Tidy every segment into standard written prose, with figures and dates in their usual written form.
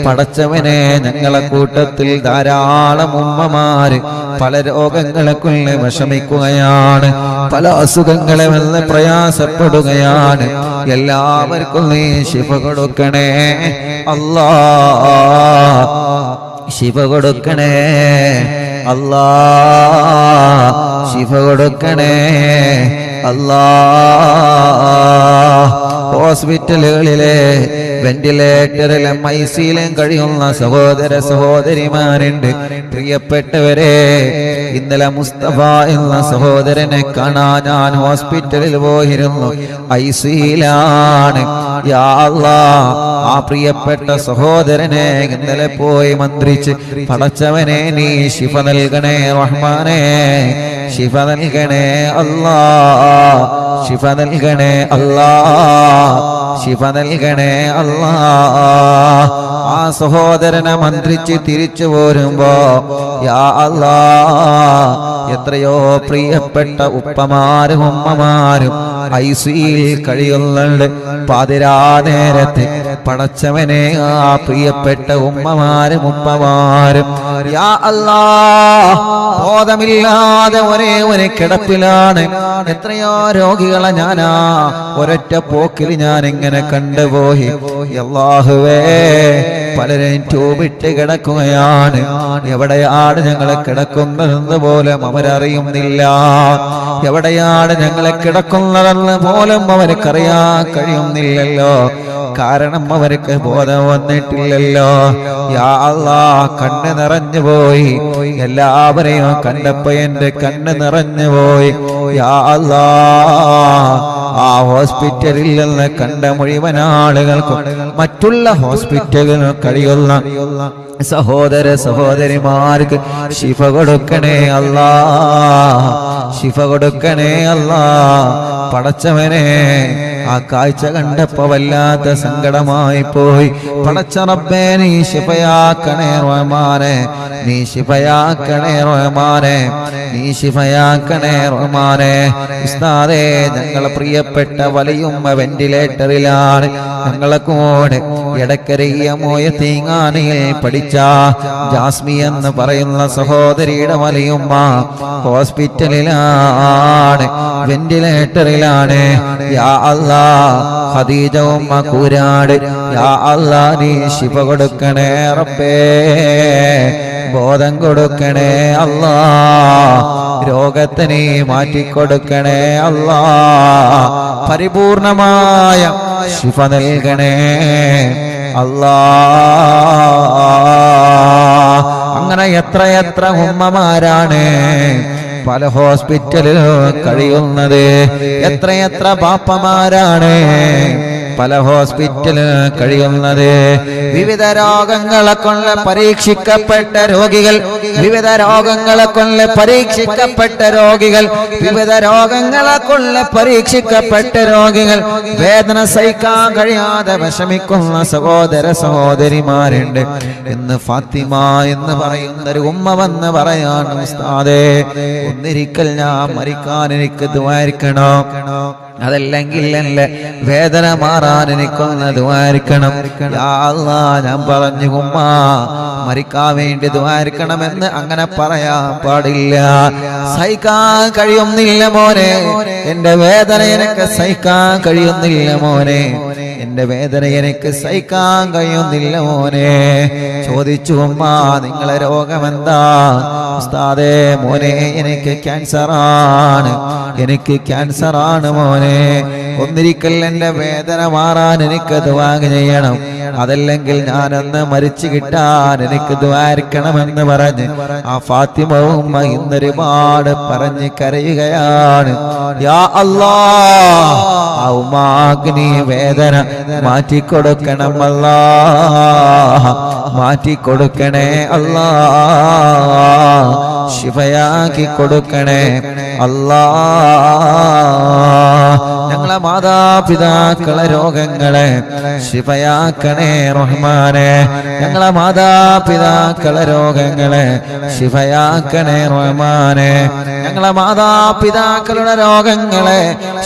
പടച്ചവനെ ഞങ്ങളെ കൂട്ടത്തിൽ ധാരാളം ഉമ്മമാര് പല രോഗങ്ങളെ കൊണ്ട് വിഷമിക്കുകയാണ്, പല അസുഖങ്ങളെ വന്ന് പ്രയാസപ്പെടുകയാണ്. എല്ലാവർക്കും നീ ശിഫ കൊടുക്കണേ അല്ലാ, ശിഫ കൊടുക്കണേ അല്ലാ, ശിഫ കൊടുക്കണേ അല്ലാ. ഹോസ്പിറ്റലുകളിലെ വെന്റിലേറ്ററിലും ഐസിയിലും കഴിയുന്ന സഹോദര സഹോദരിമാരുണ്ട്. പ്രിയപ്പെട്ടവരെ, ഇന്നലെ മുസ്തഫ എന്ന സഹോദരനെ കാണാൻ ഞാൻ ഹോസ്പിറ്റലിൽ പോയിരുന്നു, ഐസിയിലാണ്. യാ അല്ലാഹ്, ആ പ്രിയപ്പെട്ട സഹോദരനെ ഇന്നലെ പോയി മന്ത്രിച്ച്, പടച്ചവനെ നീ ശിഫ നൽകണേ റഹ്മാനേ, ശിഫ നൽകണേ അല്ലാ, ശിഫ നൽകണേ അല്ലാ, ശിഫ നൽകണേ അല്ലാ. ആ സഹോദരനെ മന്ത്രിച്ച് തിരിച്ചു പോരുമ്പോ യാ അല്ലാ, എത്രയോ പ്രിയപ്പെട്ട ഉപ്പമാരും ഉമ്മമാരും ഐസിയിൽ കഴിയുന്നുണ്ട്. പാതിരാ നേരത്തെ പടച്ചവനെ ആ പ്രിയപ്പെട്ട ഉമ്മമാരും ഉപ്പമാരും യാ അല്ലാ ബോധമില്ലാതെ ഒരേ കിടപ്പിലാണ്. എത്രയോ രോഗികളെ ഞാനാ ഒരൊറ്റ പോക്കിൽ ഞാൻ ഇങ്ങനെ കണ്ടുപോയി. അല്ലാഹുവേ, പലരും ട്യൂബിട്ട് കിടക്കുകയാണ്. എവിടെയാണ് ഞങ്ങളെ കിടക്കുന്നതെന്ന് പോലും അവരറിയുന്നില്ല, എവിടെയാണ് ഞങ്ങളെ കിടക്കുന്നതെന്ന് പോലും അവർക്കറിയാൻ കഴിയുന്നില്ലല്ലോ. കാരണം അവർക്ക് ബോധം വന്നിട്ടില്ലല്ലോ. യാ അല്ലാഹ്, കണ്ണ് നിറഞ്ഞു പോയി. എല്ലാവരെയും കണ്ടപ്പോ എന്റെ കണ്ണ് നിറഞ്ഞു പോയി. യാ അല്ലാഹ്, ആ ഹോസ്പിറ്റലിൽ നിന്ന് കണ്ട മുഴുവൻ ആളുകൾക്കും മറ്റുള്ള ഹോസ്പിറ്റലുകളിൽ കഴിയുന്ന സഹോദര സഹോദരിമാർക്ക് ശിഫ കൊടുക്കണേ അല്ലാ, ശിഫ കൊടുക്കണേ അല്ലാ. പടച്ചവനെ, ആ കാഴ്ച കണ്ടപ്പോ വല്ലാത്ത സങ്കടമായി പോയി. പടച്ച റബ്ബേ, നീ ശിഫയാക്കണേ റഹ്മാനെ, നീ ശിഫയാക്കണേ റഹ്മാനെ, നീ ശിഫയാക്കണേ റഹ്മാനെ. ഉസ്താദേ, ഞങ്ങളെ പ്രിയപ്പെട്ട വലിയുമ്മ വെന്റിലേറ്ററിലാണ്. ഞങ്ങളെ കൂടെ എടക്കരയ്യ മോയ തീങ്ങാനയിൽ പഠിച്ച ജാസ്മി എന്ന് പറയുന്ന സഹോദരിയുടെ വലിയുമ്മ ഹോസ്പിറ്റലിലാണ്, വെന്റിലേറ്ററിലാണ്. യാ അല്ലാഹ്, ഖദീജ ഉമ്മ കൂരാട്, യാ അല്ലാഹ്, നീ ശിഫ കൊടുക്കണേ റബ്ബേ, ബോധം കൊടുക്കണേ അല്ലാ, രോഗത്തെ നീ മാറ്റിക്കൊടുക്കണേ അല്ലാ, പരിപൂർണമായ ശിഫ നൽകണേ അല്ലാ. അങ്ങനെ എത്ര ഉമ്മമാരാണ് പല ഹോസ്പിറ്റലിലും കഴിയുന്നത്, എത്ര ബാപ്പമാരാണ് പല ഹോസ്പിറ്റലിൽ കഴിയുന്നത്. വിവിധ രോഗങ്ങളെ കൊണ്ട് പരീക്ഷിക്കപ്പെട്ട രോഗികൾ, വിവിധ രോഗങ്ങളെ കൊണ്ട് പരീക്ഷിക്കപ്പെട്ട രോഗികൾ, വിവിധ രോഗങ്ങളെ കൊണ്ട് പരീക്ഷിക്കപ്പെട്ട രോഗികൾ, വേദന സഹിക്കാൻ കഴിയാതെ വിഷമിക്കുന്ന സഹോദര സഹോദരിമാരുണ്ട്. ഇന്ന് ഫാത്തിമ എന്ന് പറയുന്ന ഒരു ഉമ്മ വന്ന് പറയാണ്, ഉസ്താദേ, ഒന്നിരിക്കൽ ഞാൻ മരിക്കാൻ എനിക്ക് ദുആ, അതല്ലെങ്കിൽ എന്റെ വേദന മാറാൻ എനിക്കൊന്ന് ദുആരിക്കണം. യാ അല്ലാഹ്, ഞാൻ പറഞ്ഞു ഉമ്മ മരിക്കാൻ വേണ്ടി ദുആരിക്കണമെന്ന് അങ്ങനെ പറയാൻ പാടില്ല. സഹിക്കാൻ കഴിയുന്നില്ല മോനെ, എന്റെ വേദന എനിക്ക് സഹിക്കാൻ കഴിയുന്നില്ല മോനെ, എന്റെ വേദന എനിക്ക് സഹിക്കാൻ കഴിയുന്നില്ല മോനെ. ചോദിച്ചു, ഉമ്മ നിങ്ങളെ രോഗമെന്താ? ഉസ്താദേ, മോനെ എനിക്ക് ക്യാൻസറാണ്, എനിക്ക് ക്യാൻസറാണ് മോനെ. ഒന്നിരിക്കൽ എന്റെ വേദന മാറാൻ എനിക്ക് ദുആ ചെയ്യണം, അതല്ലെങ്കിൽ ഞാനൊന്ന് മരിച്ചു കിട്ടാൻ എനിക്ക് ദുആരിക്കണമെന്ന് പറഞ്ഞ് ആ ഫാത്തിമ ഉമ്മ ഇന്നൊരുപാട് പറഞ്ഞ് കരയുകയാണ്. യാ അല്ലാഹ്, ആ ഉമ്മാക്ക് നീ വേദന മാറ്റിക്കൊടുക്കണം അല്ലാ, മാറ്റിക്കൊടുക്കണേ അല്ലാ, ശിഫയാക്കി കൊടുക്കണേ അല്ലാ. ഞങ്ങളെ മാതാപിതാക്കളെ രോഗങ്ങളെ ശിഫയാക്കണേ റഹ്മാനെ, ഞങ്ങളെ മാതാപിതാക്കളെ രോഗങ്ങളെ ശിഫയാക്കണേ റഹ്മാനെ, ഞങ്ങളെ മാതാപിതാക്കളുടെ രോഗങ്ങളെ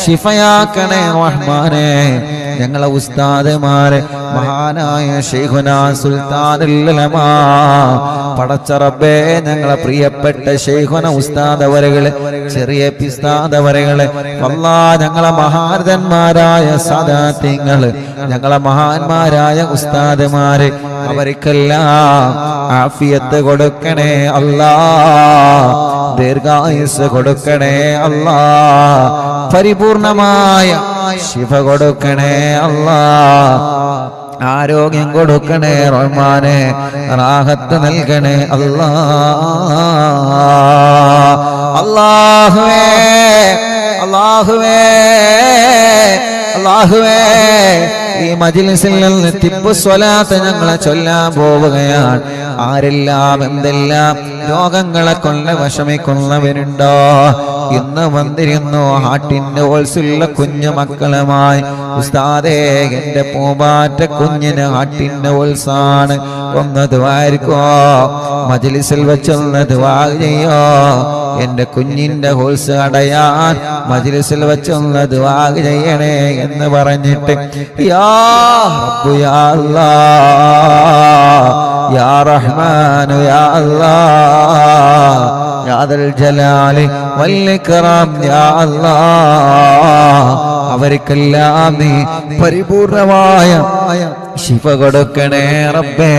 ശിഫയാക്കണേ റഹ്മാനെ. ഞങ്ങളെ ഉസ്താദുമാരെ മഹാനായ ശൈഖുനാ സുൽത്താനുൽ ഉലമാ പടച്ച റബ്ബേ ഞങ്ങളെ പ്രിയപ്പെട്ട ശൈഖുന ഉസ്താദ് അവരുകളെ ചെറിയ ഉസ്താദ് അവരുകളെ അല്ലാഹ് ഞങ്ങളെ മഹാരഥന്മാരായ സാദാത്യങ്ങള് ഞങ്ങളെ മഹാന്മാരായ ഉസ്താദുമാരെ അവർക്കെല്ലാം ആഫിയത്ത് കൊടുക്കണേ അല്ലാഹ് ദീർഘായുസ് കൊടുക്കണേ അല്ലാഹ് പരിപൂർണമായ ശിഫ കൊടുക്കണേ അല്ലാഹ് ആരോഗ്യം കൊടുക്കണേ റഹ്മാനെ റാഹത്ത് നൽകണേ അല്ലാഹ് അല്ലാഹുവേ അല്ലാഹുവേ അല്ലാഹുവേ ഈ മജ്ലിസിൽ നിന്ന് തിബ്ബു സ്വലാത്ത് ഞങ്ങളെ ചൊല്ലാൻ പോവുകയാണ്. ആരെല്ലാം എന്തെല്ലാം രോഗങ്ങളെ കൊണ്ട് വിഷമിക്കുന്നവരുണ്ടോ ഇന്ന് വന്നിരുന്നു ഹാർട്ടിന്റെ ഓൾസുള്ള കുഞ്ഞു മക്കളുമായി ഉസ്താദേ എന്റെ പൂമ്പാറ്റ കുഞ്ഞിന് ഹാർട്ടിന്റെ ഓൾസാണ് ഒന്ന് ദുആയിരിക്കോ മജ്ലിസിൽ വെച്ചൊന്ന് ദുആ ചെയ്യോ എന്റെ കുഞ്ഞിന്റെ ഹോൾസ് അടയാൻ മജ്ലിസിൽ വെച്ചൊന്ന് ദുആ ചെയ്യണേ എന്ന് പറഞ്ഞിട്ട് യാ റബ്ബു യാ അല്ലാഹ് യാ റഹ്മാനു യാ അല്ലാഹ് യാ ദൽ ജലാലി വൽ ഇക്റാം യാ അല്ലാഹ് അവർക്കെല്ലാം നീ പരിപൂർണമായ ശിഫ കൊടുക്കണേ റബ്ബേ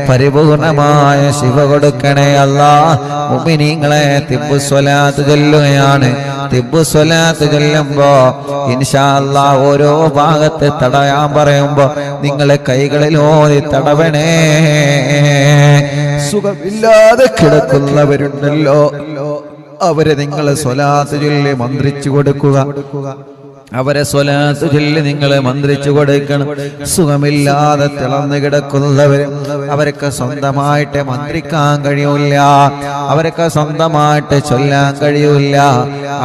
പരിപൂർണമായ ശിഫ കൊടുക്കണേ അല്ലാഹ് മുഅ്മിനീങ്ങളെ തിബ്ബു സ്വലാത്ത് ചൊല്ലുകയാണ്. തിബ്ബു സ്വലാത്ത് ചൊല്ലുമ്പോ ഇൻഷാ അല്ലാഹ് ഓരോ ഭാഗത്ത് തടയാൻ പറയുമ്പോ നിങ്ങളെ കൈകളിൽ ഓതി തടവണേ. സുഖമില്ലാതെ കിടക്കുന്നവരുണ്ടല്ലോ അവരെ നിങ്ങൾ സ്വലാത്ത് ചൊല്ലി മന്ത്രിച്ചു കൊടുക്കുക. അവരെ സ്വലാത്ത് ചൊല്ലി നിങ്ങൾ മന്ത്രിച്ചു കൊടുക്കണം. സുഖമില്ലാതെ തിളർന്നു കിടക്കുന്നവർ അവർക്ക് സ്വന്തമായിട്ട് മന്ത്രിക്കാൻ കഴിയൂല, അവർക്ക് സ്വന്തമായിട്ട് ചൊല്ലാൻ കഴിയൂല.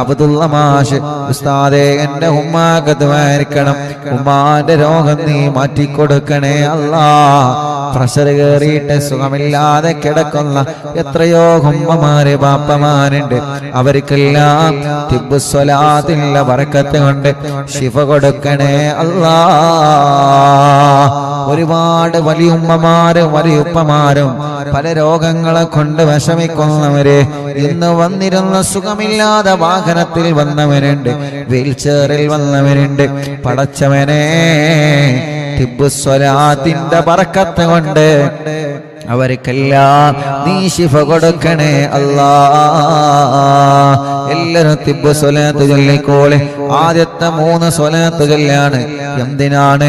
അബ്ദുള്ള മാഷ് ഉസ്താദേ എന്റെ ഉമ്മാക്ക് ദുആയിരിക്കണം, ഉമ്മാന്റെ രോഗം നീ മാറ്റിക്കൊടുക്കണേ അല്ലാഹ്. പ്രഷർ കയറിയിട്ട് സുഖമില്ലാതെ കിടക്കുന്ന എത്രയോ ഉമ്മമാര് ബാപ്പമാരുണ്ട്. അവർക്കെല്ലാം തിബ്ബു സ്വലാത്തിലുള്ള ബറക്കത്ത് കൊണ്ട് ശിഫ കൊടുക്കണേ അല്ലാഹ്. ഒരുപാട് വലിയ ഉമ്മമാരും വലിയ ഉപ്പമാരും പല രോഗങ്ങളെ കൊണ്ട് വിഷമിക്കുന്നവര് ഇന്ന് വന്നിരുന്ന സുഖമില്ലാതെ വാഹനത്തിൽ വന്നവരുണ്ട്, വീൽ ചെയറിൽ വന്നവരുണ്ട്. പടച്ചവനെ തിബ്ബു സ്വലാത്തിന്റെ ബറക്കത്ത് കൊണ്ട് അവർക്കെല്ലാം നീ ശിഫ കൊടുക്കണേ അല്ലാഹ്. എല്ലാവരും തിബ്ബു സ്വലാത്ത് ചൊല്ലിക്കോളെ. ആദ്യത്തെ 3 സ്വലാത്ത് ചൊല്ലാണ്. എന്തിനാണ്?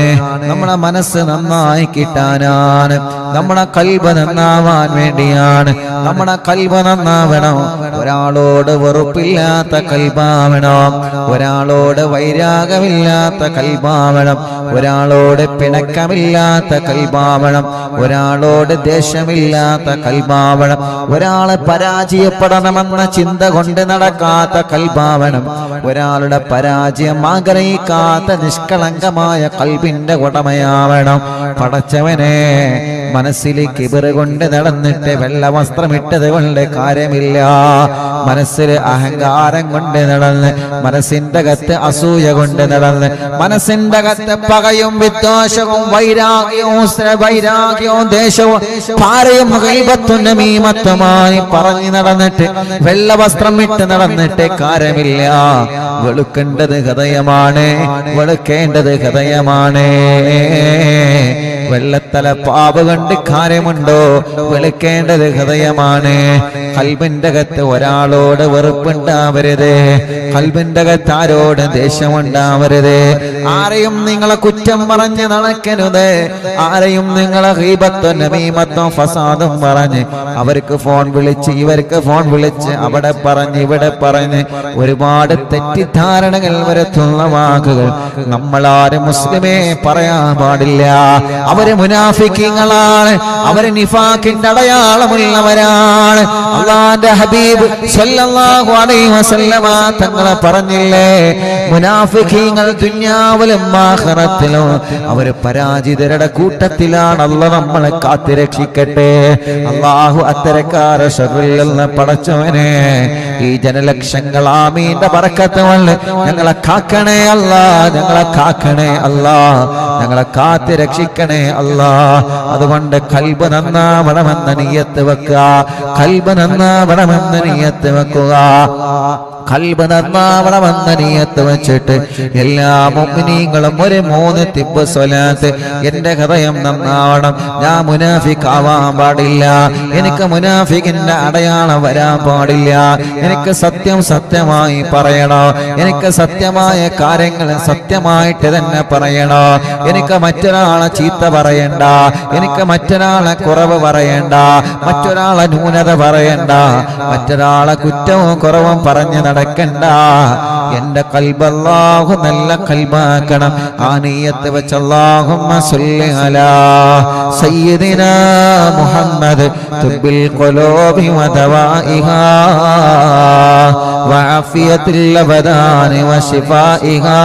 നമ്മുടെ മനസ്സ് നന്നായി കിട്ടാനാണ്, നമ്മുടെ കൽബ് നന്നാവാൻ വേണ്ടിയാണ്. നമ്മുടെ കൽബ് നന്നാവണം. ഒരാളോട് വെറുപ്പില്ലാത്ത കൽബാവണം, ഒരാളോട് വൈരാഗമില്ലാത്ത കൽബാവണം, ഒരാളോട് പിണക്കമില്ലാത്ത കൽബാവണം, ഒരാളോട് ദേഷ്യമില്ലാത്ത കൽബാവണം, ഒരാളെ പരാജയപ്പെടണമെന്ന ചിന്ത കൊണ്ട് നടക്കാത്ത കൽബാവണം, ഒരാളുടെ പരാജയം ആഗ്രഹിക്കാത്ത നിഷ്കളങ്കമായ കൽബിന്റെ ഉടമയാവണം. പടച്ചവനെ മനസ്സിൽ കിബിറ് കൊണ്ട് നടന്നിട്ട് വെള്ള വസ്ത്രമിട്ടത് കൊണ്ട് കാര്യമില്ല. മനസ്സിൽ അഹങ്കാരം കൊണ്ട് നടന്ന്, മനസ്സിന്റെ അകത്ത് അസൂയ കൊണ്ട് നടന്ന്, മനസ്സിന്റെ അകത്ത് പകയും വിദ്വേഷവും വൈരാഗ്യവും ദേശവും പാരയും ഗൈബത്തും നമീമത്തുമായി പറഞ്ഞു നടന്നിട്ട് വെള്ള വസ്ത്രം ഇട്ട് നടന്നിട്ട് കാര്യമില്ല. വെളുക്കേണ്ടത് ഹൃദയമാണ്, വെളുക്കേണ്ടത് ഹൃദയമാണ്. വെള്ളത്തല പാപ് കണ്ട് കാര്യമുണ്ടോ? വെളുക്കേണ്ടത് ഹൃദയമാണ്. കൽബിന്റെ അകത്ത് ഒരാളോട് വെറുപ്പുണ്ടാവരുത്, കൽബിന്റെ അകത്ത് ആരോട് ദേഷ്യമുണ്ടാവരുത്. ആരെയും നിങ്ങളെ കുറ്റം പറഞ്ഞ് നടക്കരുത്, ആരെയും നിങ്ങളെ ഗീബത്തും നമീമത്തും ഫസാദും പറഞ്ഞ് അവർക്ക് ഫോൺ വിളിച്ച് ഇവർക്ക് ഫോൺ വിളിച്ച് അവിടെ പറഞ്ഞ് ഇവിടെ പറഞ്ഞ് ഒരുപാട് തെറ്റിദ്ധാരണകൾ വരുത്തുന്ന വാക്കുകൾ നമ്മളാരും മുസ്ലിമേ പറയാൻ പാടില്ല. അവര് മുനാഫിക്കീങ്ങളാണ്, അവര് നിഫാഖിന്റെ അടയാളമുള്ളവരാണ്. അല്ലാഹുവിന്റെ ഹബീബ് സ്വല്ലല്ലാഹു അലൈഹി വസല്ലമ തങ്ങൾ പറഞ്ഞില്ലേ, മുനാഫിഖീങ്ങൾ ദുനിയാവിലും ആഖിറത്തിലും അവർ പരാജിതരുടെ കൂട്ടത്തിലാണ്. അല്ലാഹു നമ്മളെ കാത്തുരക്ഷിക്കട്ടെ. അല്ലാഹു അത്തരക്കാരെ ശർറിൽ നിന്ന് പടച്ചവനെ ഈ ജനലക്ഷങ്ങൾ ആമീന്റെ ബറക്കത്ത് കൊണ്ട് ഞങ്ങളെ കാക്കണേ അല്ലാ, ഞങ്ങളെ കാക്കണേ അല്ലാ, ഞങ്ങളെ കാത്ത് രക്ഷിക്കണേ അല്ലാ. അതുകൊണ്ട് ഖൽബ് നന്നാവണമെന്ന നിയ്യത്ത് വെക്കുക, ഖൽബ് നന്നാവണമെന്ന നിയ്യത്ത് വെക്കുക, ഖൽബ് നന്നാവണമെന്ന നിയ്യത്ത് വെച്ചിട്ട് എല്ലാ മുഅ്മിനീങ്ങളും ഒരു 3 തിബ്ബ് സ്വലാത്ത്. എന്റെ ഹൃദയം നന്നാവണം, ഞാൻ മുനാഫിഖ് ആവാൻ പാടില്ല, എനിക്ക് മുനാഫിഖിന്റെ അടയാളം വരാൻ പാടില്ല, എനിക്ക് സത്യം സത്യമായി പറയണോ, എനിക്ക് സത്യമായ കാര്യങ്ങൾ സത്യമായിട്ട് തന്നെ പറയണോ, എനിക്ക് മറ്റൊരാളെ ചീത്ത പറയണ്ട, എനിക്ക് മറ്റൊരാളെ കുറവ് പറയണ്ട, മറ്റൊരാളെ ന്യൂനത പറയണ്ട, മറ്റൊരാളെ കുറ്റവും കുറവും പറഞ്ഞു നടക്കണ്ട. എന്റെ ഖൽബ് അല്ലാഹു നല്ല ഖൽബാക്കണം. ആ നിയ്യത്ത് വെച്ച് അല്ലാഹുമ്മ സ്വല്ലി അലാ സയ്യിദിനാ മുഹമ്മദ് തുബ്ബിൽ ഖുലൂബി വദവാഇഹാ വഅഫിയത്തിൽ അബദാനി വശിഫാഇഹാ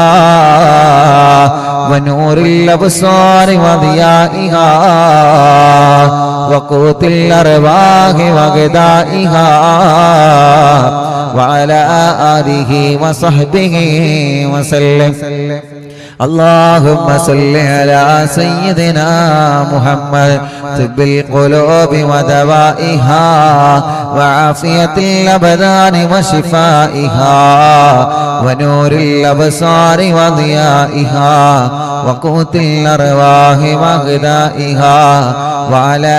വനൂറിൽ അബ്സാരി വദിയാഇഹാ വഖൂത്തിൽ അർവാഹി വഗദാഇഹാ وعلى آله وصحبه وسلم. اللهم صل على سيدنا محمد طب القلوب ودوائها وعافية الأبدان وشفائها ونور الأبصار وضيائها وقوت الأرواح وغذائها وعلى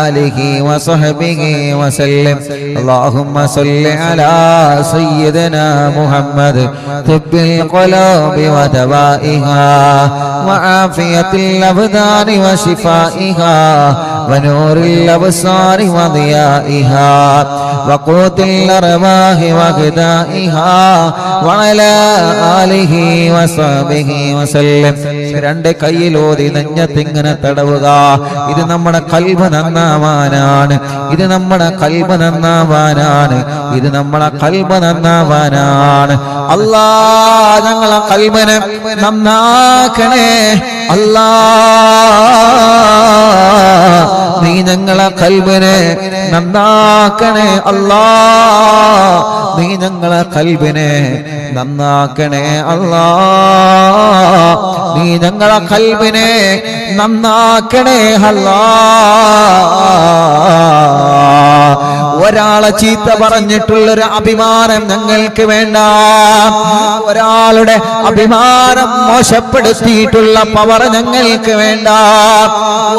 آله وصحبه وسلم. اللهم صل على سيدنا محمد طب القلوب ودوائها وعافية الأبدان وشفائها ونور الأبصار وضيائها وقوت الأرواح وغذائها وعلى آله وصحبه وسلم. രണ്ട് കൈയിലോതി നെഞ്ഞത്തിങ്ങനെ തടവുക. ഇത് നമ്മുടെ ഖൽബ് നന്നാവാനാണ്, ഇത് നമ്മുടെ ഖൽബ് നന്നാവാനാണ്, ഇത് നമ്മളെ ഖൽബ് നന്നാവാനാണ്. അല്ലാ ഞങ്ങളെ ഖൽബിനെ നന്നാക്കണേ അല്ലാ, നീ ഞങ്ങളെ ഖൽബിനെ നന്നാക്കണേ അല്ലാ, നീ ഞങ്ങളെ ഖൽബിനെ നന്നാക്കണേ അല്ലാ, നീ ഞങ്ങളെ ഖൽബിനെ നന്നാക്കണേ അല്ലാ. ഒരാളെ ചീത്ത പറഞ്ഞിട്ടുള്ളൊരു അഭിമാനം ഞങ്ങൾക്ക് വേണ്ട, ഒരാളുടെ അഭിമാനം മോശപ്പെടുത്തിയിട്ടുള്ള പവർ ഞങ്ങൾക്ക് വേണ്ട,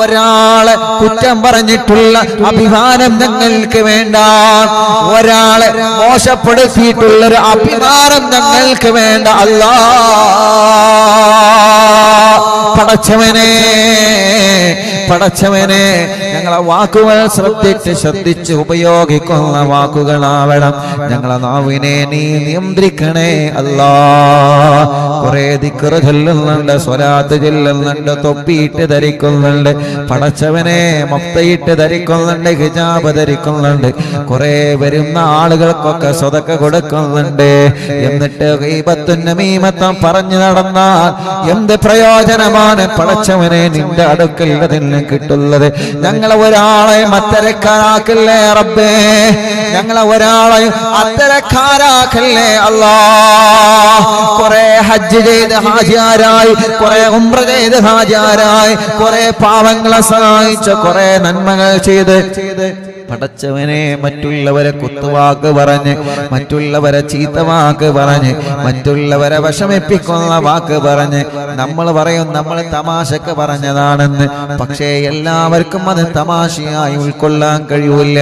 ഒരാളെ കുറ്റം പറഞ്ഞിട്ടുള്ള അഭിമാനം ഞങ്ങൾക്ക് വേണ്ട, ഒരാളെ മോശപ്പെടുത്തിയിട്ടുള്ളൊരു അഭിമാനം ഞങ്ങൾക്ക് വേണ്ട. അല്ലാ പടച്ചവനെ, പടച്ചവനെ ഞങ്ങളെ വാക്കുകൾ ശ്രദ്ധിച്ച് ഉപയോഗിക്കുന്ന വാക്കുകളാവണം. ഞങ്ങളെ നാവിനെ നീ നിയന്ത്രിക്കണേ അല്ലാ. കുറെ ദിക്ർ ചൊല്ലുന്നുണ്ട്, സ്വലാത്ത് ചൊല്ലുന്നുണ്ട്, തൊപ്പിയിട്ട് ധരിക്കുന്നുണ്ട്, പടച്ചവനെ മഫ്തയിട്ട് ധരിക്കുന്നുണ്ട്, ഹിജാബ് ധരിക്കുന്നുണ്ട്, കുറെ വരുന്ന ആളുകൾക്കൊക്കെ സ്വതക്ക കൊടുക്കുന്നുണ്ട്. എന്നിട്ട് ഗീബത്തും നമീമത്തും പറഞ്ഞു നടന്നാൽ എന്ത് പ്രയോജനമാണ് പടച്ചവനെ നിന്റെ അടുക്കൽ അതിന് കിട്ടുള്ളത്? ഞങ്ങളെ ഒരാളെ അത്തരക്കാരാക്കല്ലേ റബ്ബേ, ഞങ്ങളെ ഒരാളെ അത്തരക്കാരാക്കല്ലേ അല്ലാ. കുറെ ഹജ്ജ് ചെയ്ത് ഹാജിയാരായി, കുറെ ഉംറ ചെയ്ത് ഹാജിയാരായി, കുറെ പാവങ്ങളെ സഹായിച്ച്, കുറെ നന്മകൾ ചെയ്ത് പടച്ചവനെ മറ്റുള്ളവരെ കുത്തുവാക്ക് പറഞ്ഞ്, മറ്റുള്ളവരെ ചീത്തവാക്ക് പറഞ്ഞ്, മറ്റുള്ളവരെ വിഷമിപ്പിക്കുന്ന വാക്ക് പറഞ്ഞ് നമ്മൾ പറയും നമ്മൾ തമാശക്ക് പറഞ്ഞതാണെന്ന്. പക്ഷേ എല്ലാവർക്കും അത് തമാശയായി ഉൾക്കൊള്ളാൻ കഴിയൂല.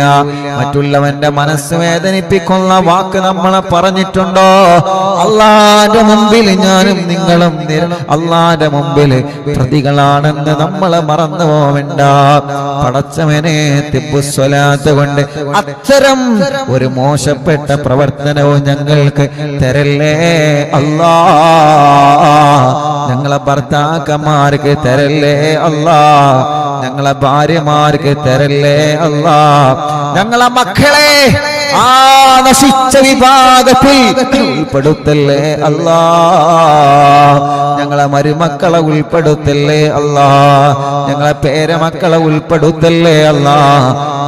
മറ്റുള്ളവന്റെ മനസ്സ് വേദനിപ്പിക്കുന്ന വാക്ക് നമ്മളെ പറഞ്ഞിട്ടുണ്ടോ? അള്ളാന്റെ മുമ്പിൽ ഞാനും നിങ്ങളും അള്ളാന്റെ മുമ്പിൽ പ്രതികളാണെന്ന് നമ്മളെ മറന്നു പോവണ്ട. പടച്ചവനെ തിബ്ബുസ്വലാത്ത് കൊണ്ട് അത്തരം ഒരു മോശപ്പെട്ട പ്രവർത്തനവും ഞങ്ങൾക്ക് തരല്ലേ അല്ലാ. ഞങ്ങളെ ഭർത്താക്കന്മാർക്ക് തരല്ലേ അല്ലാ, ഞങ്ങളെ ഭാര്യമാർക്ക് തരല്ലേ അല്ലാ, ഞങ്ങളെ മക്കളെ ആ നശിച്ച വിഭാഗത്തിൽ ഉൾപ്പെടുത്തല്ലേ അല്ലാ. ഞങ്ങളെ മരുമക്കളെ ഉൾപ്പെടുത്തല്ലേ അല്ലാ. ഞങ്ങളെ പേരമക്കളെ ഉൾപ്പെടുത്തല്ലേ അല്ലാ.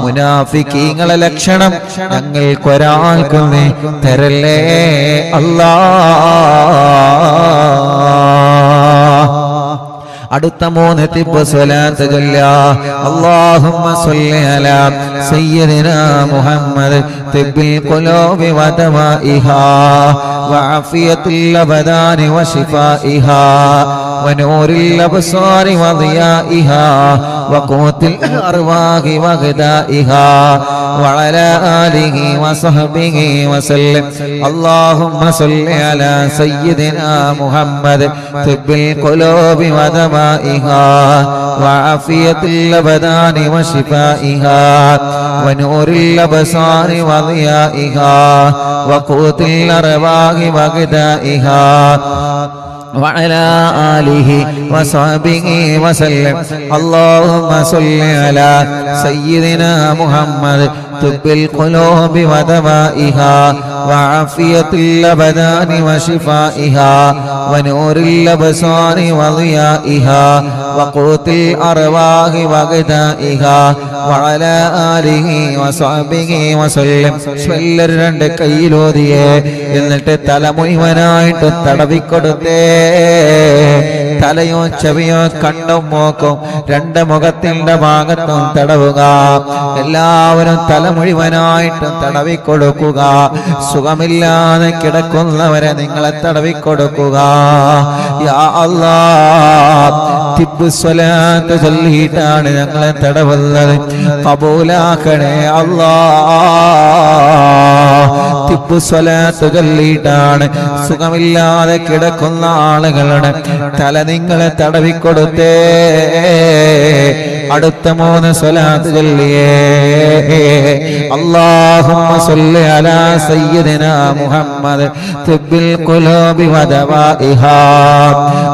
മുനാഫിക്കീങ്ങളെ ലക്ഷണം ഞങ്ങൾക്കൊരാൾക്കും നീ തരല്ലേ അല്ലാ. അടുത്ത 3 തിബ്ബ് സ്വലാത്ത് ചൊല്ലുക. അല്ലാഹുമ്മ സ്വല്ലി അലാ സയ്യിദിനാ മുഹമ്മദ് തിബ്ബിൽ ഖുലൂബി വ ദവാഇഹാ വഅഫിയത്തുൽ അബദാനി വശിഫാഇഹാ വനൂറിൽ അബ്സാരി വദിയാഇഹാ വഖൂത്തിൽ അർവാഹി വഗദാഇഹാ വഅലാ ആലിഹി വസഹ്ബിഹി വസല്ലം. അല്ലാഹുമ്മ സ്വല്ലി അലാ സയ്യിദിനാ മുഹമ്മദ് തിബ്ബിൽ ഖുലൂബി വ دمائها وعافية الأبدان وشفائها ونور الأبصار وضيائها وقوت الأرواح وغذائها وعلى آله وصحبه وسلم. اللهم صل على سيدنا محمد طب القلوب ودوائها وعافية الأبدان وشفائها ونور الأبصار وضيائها وقوت الأرواح وغذائها وعلى آله وصحبه وسلم. രണ്ട് കൈയിലോതിയേ എന്നിട്ട് തല മുഴുവനായിട്ട് തടവിക്കൊടുത്തേ. തലയോ ചെവിയോ കണ്ണും മൂക്കും 2 മുഖത്തിന്റെ ഭാഗത്തും തടവുക. എല്ലാവരും തല മുഴുവനായിട്ടും തടവിക്കൊടുക്കുക. സുഖമില്ലാതെ കിടക്കുന്നവരെ നിങ്ങളെ തടവിക്കൊടുക്കുക. യാ അല്ലാഹ്, തിബ്ബ് സ്വലാത്ത് ചൊല്ലിയിട്ടാണ് ഞങ്ങളെ തടവുന്നത്. കബൂലാക്കണേ അല്ലാഹ്. തിബ്ബ് സ്വലാത്ത് ചൊല്ലിയിട്ടാണ് സുഖമില്ലാതെ കിടക്കുന്ന ആളുകളുടെ തല നിങ്ങളെ തടവിക്കൊടുത്തേ. അടുത്ത 3 സ്വലാത്ത് ചൊല്ലിയേ. അല്ലാഹുമ്മ സ്വല്ലി അലാ സയ്യിദിനാ മുഹമ്മദ് തിബ്ബിൽ ഖുലൂബി വ ദവാഇഹാ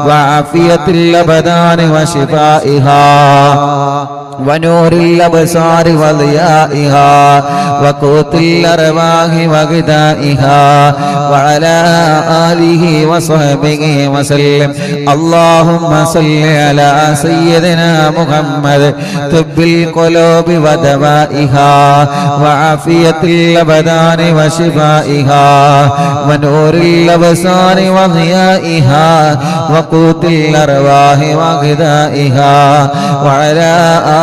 വഅഫിയത്തുൽ അബദാനി വശിഫാഇഹാ ونور الأبصار وضيائها وقوت الأرواح وغذائها وعلى آله وصحبه وسلم. اللهم صل على سيدنا محمد طب القلوب ودوائها وعافية الأبدان وشفائها ونور الأبصار وضيائها وقوت الأرواح وغذائها وعلى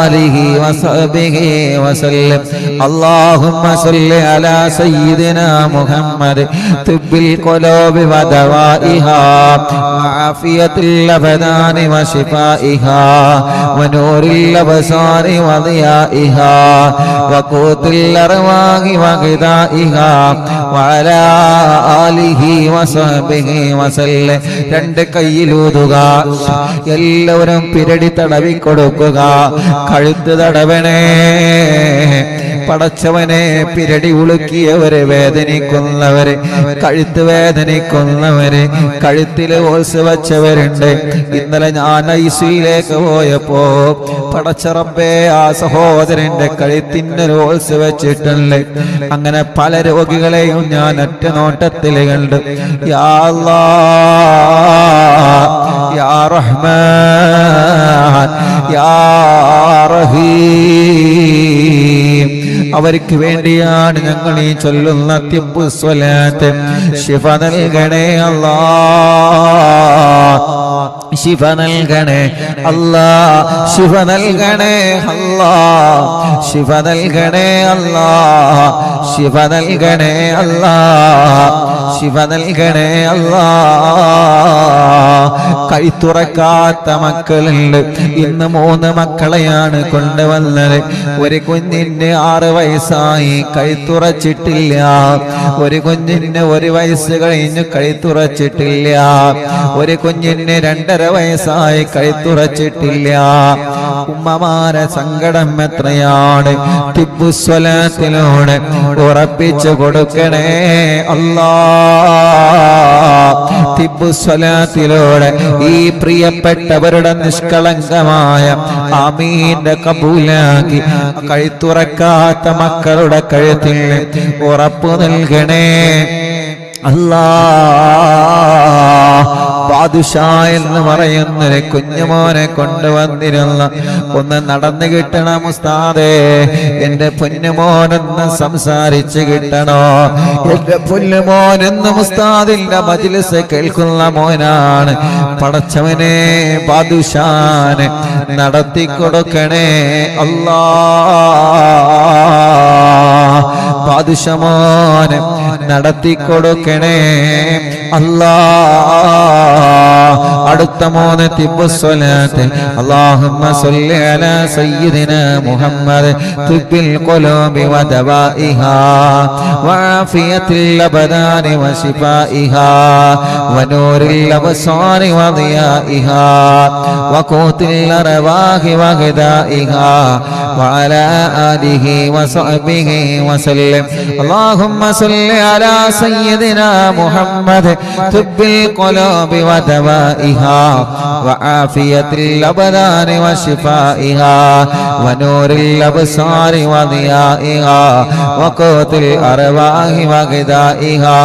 آله وصحبه وسلم. اللهم صل على سيدنا محمد طب القلوب ودوائها وعافية الأبدان وشفائها ونور الأبصار وضيائها وقوت الأرواح وغذائها وعلى آله وصحبه وسلم. 2 കൈയിലൂതുക. എല്ലാവരും പിരടി തടവിക്കൊടുക്കുക. കഴുത്ത് തടവണേ. പടച്ചവനെ, പിരടി ഉളുക്കിയവരെ, വേദനിക്കുന്നവരെ, കഴുത്ത് വേദനിക്കുന്നവരെ, കഴുത്തിൽ ഓൾസ് വച്ചവരുണ്ട്. ഇന്നലെ ഞാൻ ഐസിയിലേക്ക് പോയപ്പോ പടച്ചറബേ, ആ സഹോദരന്റെ കഴുത്തിന് ഓൾസ് വെച്ചിട്ടുണ്ട്. അങ്ങനെ പല രോഗികളെയും ഞാൻ ഒറ്റ നോട്ടത്തിൽ കണ്ടു. യാ അല്ലാഹ്, യാ റഹ്മാൻ, യാ റഹീം, അവർക്ക് വേണ്ടിയാണ് ഞങ്ങൾ ഈ ചൊല്ലുന്ന തിബ്ബ് സ്വലാത്ത്. ശിഫ നൽകണേ അല്ലാഹ്, ശിഫ നൽകണേ അല്ലാഹ്, ശിഫ നൽകണേ അല്ലാഹ്, ശിഫ നൽകണേ അല്ലാഹ്, ശിഫ നൽകണേ അല്ലാഹ്, ശിഫ നൽകണേ അല്ലാഹ്. കൈത്തുറക്കാത്ത മക്കളുണ്ട്. ഇന്ന് 3 മക്കളെയാണ് കൊണ്ടുവന്നത്. ഒരു കുഞ്ഞിന് 6 വയസ്സായി, കൈത്തുറച്ചിട്ടില്ല. ഒരു കുഞ്ഞിന് 1 വയസ്സ് കഴിഞ്ഞു, കൈത്തുറച്ചിട്ടില്ല. ഒരു കുഞ്ഞിന് 2.5 വയസ്സായി, കൈത്തുറച്ചിട്ടില്ല. ഉമ്മമാരെ സങ്കടം എത്രയാണ്. തിബ്ബ് സ്വലാത്തിലൂടെ ഉറപ്പിച്ചു കൊടുക്കണേ അല്ലാഹ്. തിബ്ബുസ്വലാത്തിലൂടെ ഈ പ്രിയപ്പെട്ടവരുടെ നിഷ്കളങ്കമായ ആമീന്റെ കബൂലാക്കി കഴുത്തുറക്കാത്ത മക്കളുടെ കഴുത്തിൽ ഉറപ്പു നൽകണേ അല്ലാ. ബാദുഷാ എന്ന് പറയുന്നൊരു കുഞ്ഞുമോനെ കൊണ്ടുവന്നിരുന്ന ഒന്ന് നടന്നു കിട്ടണം ഉസ്താദേ, എന്റെ പൊന്നുമോനെന്ന് സംസാരിച്ച് കിട്ടണോ. എന്റെ പൊന്നുമോനെന്ന് ഉസ്താദിന്റെ മജ്‌ലിസ് കേൾക്കുന്ന മോനാണ്. പടച്ചവനെ ബാദുഷാനെ നടത്തി കൊടുക്കണേ അല്ലാ. ബാദുഷമോനെ നടത്തി കൊടുക്കണേ അല്ലാ. അടുത്ത മോനെ തിബ്ബുസ്വലാത്ത്. അല്ലാഹുമ്മ സ്വല്ലി അലാ സയ്യിദിനാ മുഹമ്മദ് തിബ്ബിൽ ഖുലൂബി വദവാഇഹാ വആഫിയത്തിൽ അബ്ദാനി വശിഫാഇഹാ വനൂറിൽ അബ്സാരി വദിയാഇഹാ വഖൂത്തിൽ അർവാഹി വഗദാഇഹാ വഅലാ ആലിഹി വസഹ്ബിഹി വസല്ലം. അല്ലാഹുമ്മ സ്വല്ലി അലാ സയ്യിദിനാ മുഹമ്മദ് തിബ്ബിൽ ഖുലൂബി വദവാഇഹാ വആഫിയത്തിൽ അബ്ദാനി വശിഫാഇഹാ വനൂറിൽ അബ്സാരി വദിയാഇഹാ വഖൂത്തിൽ അർവാഹി വഗദാഇഹാ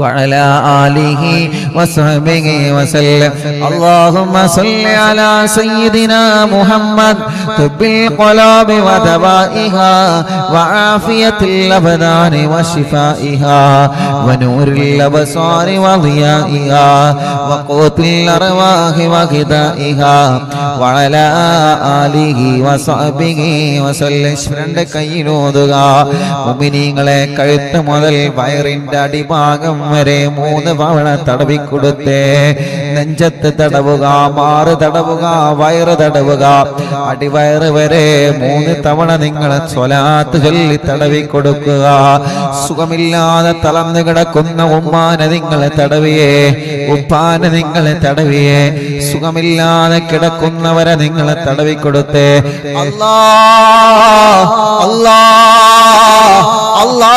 وعلى آله وصحبه وسلم. اللهم صل على سيدنا محمد طب القلوب ودوائها وعافية الأبدان وشفائها ونور الأبصار وضيائها وقوت الأرواح وغذائها وعلى آله وصحبه وسلم. കയ്യിലോതുക. മുഅ്മിനീങ്ങളെ കഴുത്ത് മുതൽ വയറിന്റെ അടിഭാഗം വരെ 3 തവണ തടവിക്കൊടുത്തേ. നെഞ്ചത്ത് തടവുക, മാറ് തടവുക, വയറ് തടവുക, അടിവയറ് വരെ 3 തവണ നിങ്ങൾ സ്വലാത്ത് ചൊല്ലി തടവിക്കൊടുക്കുക. സുഖമില്ലാതെ തളർന്നു കിടക്കുന്ന ഉമ്മാനെ നിങ്ങൾ തടവിയേ, ഉപ്പാനെ നിങ്ങൾ തടവിയേ. സുഖമില്ലാതെ കിടക്കുന്നവരെ നിങ്ങൾ തടവിക്കൊടുത്തേ. അല്ലാ അല്ലാ അല്ലാ.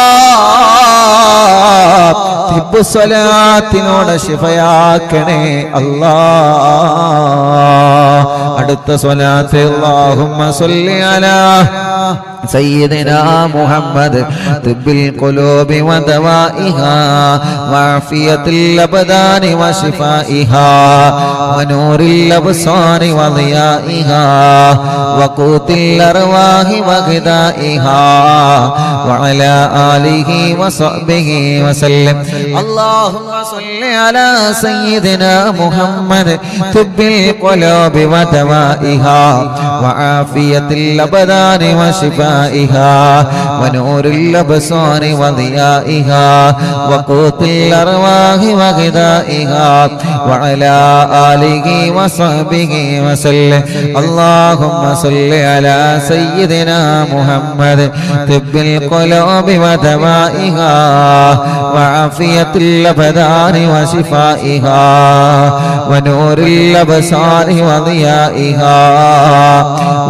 തിബ്ബുസ്വലാത്തിനോട് ശിഫയാക്കണേ അല്ലാ. അടുത്ത സ്വലാത്ത്. അല്ലാഹുമ്മ സ്വല്ലി അലാ سيدنا محمد طب القلوب ودوائها وعافية الأبدان وشفائها ونور الأبصار وضيائها وقوت الأرواح وغذائها وعلى آله وصحبه وسلم. اللهم صل على سيدنا محمد طب القلوب ودوائها وعافية الأبدان وشفائها ونور الأبصار وضيائها وقوت الأرواح وغذائها وعلى آله وصحبه وسلم. اللهم صل على سيدنا محمد طب القلوب ودوائها وعافية الأبدان وشفائها ونور الأبصار وضيائها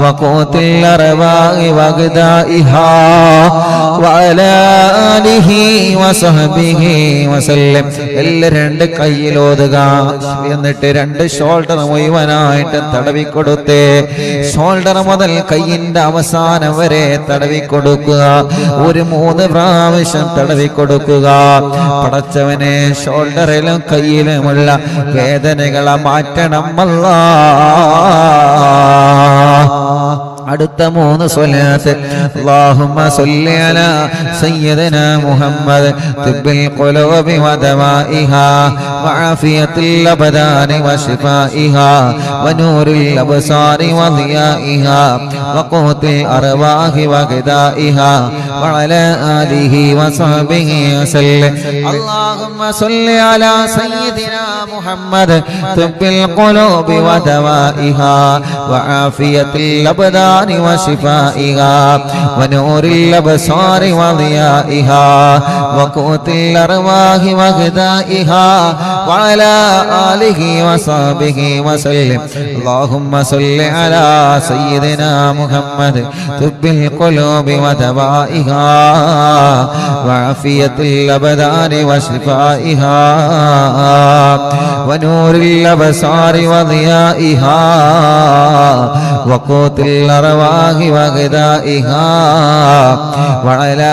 وقوت الأرواح وغذائها وعلى آله وصحبه وسلم. എല്ലാവരും 2 കൈയിലോതുക. എന്നിട്ട് 2 ഷോൾഡർ മുഴുവനായിട്ട് തടവിക്കൊടുത്തേ. ഷോൾഡർ മുതൽ കൈയിന്റെ അവസാനം വരെ തടവിക്കൊടുക്കുക. ഒരു 3 പ്രാവശ്യം തടവിക്കൊടുക്കുക. പടച്ചവനെ ഷോൾഡറിലും കൈയിലുമുള്ള വേദനകളെ മാറ്റണം അല്ലാ. അടുത്ത 3 സ്വലാത്ത്. اللهم صل على سيدنا محمد طب القلوب ودوائها وعافية الأبدان وشفائها ونور الأبصار وضيائها وقوت الأرواح وغذائها وعلى آله وصحبه وسلم. اللهم صل على سيدنا محمد طب القلوب ودوائها وعافية الأبدان الأبدان وشفائها ونور الأبصار وضيائها وقوت الأرواح وغذائها وعلى آله وصحبه وسلم. اللهم صل على سيدنا محمد طب القلوب ودوائها وعافية الأبدان وشفائها ونور الأبصار وضيائها وقوت الأرواح وغذائها وعلى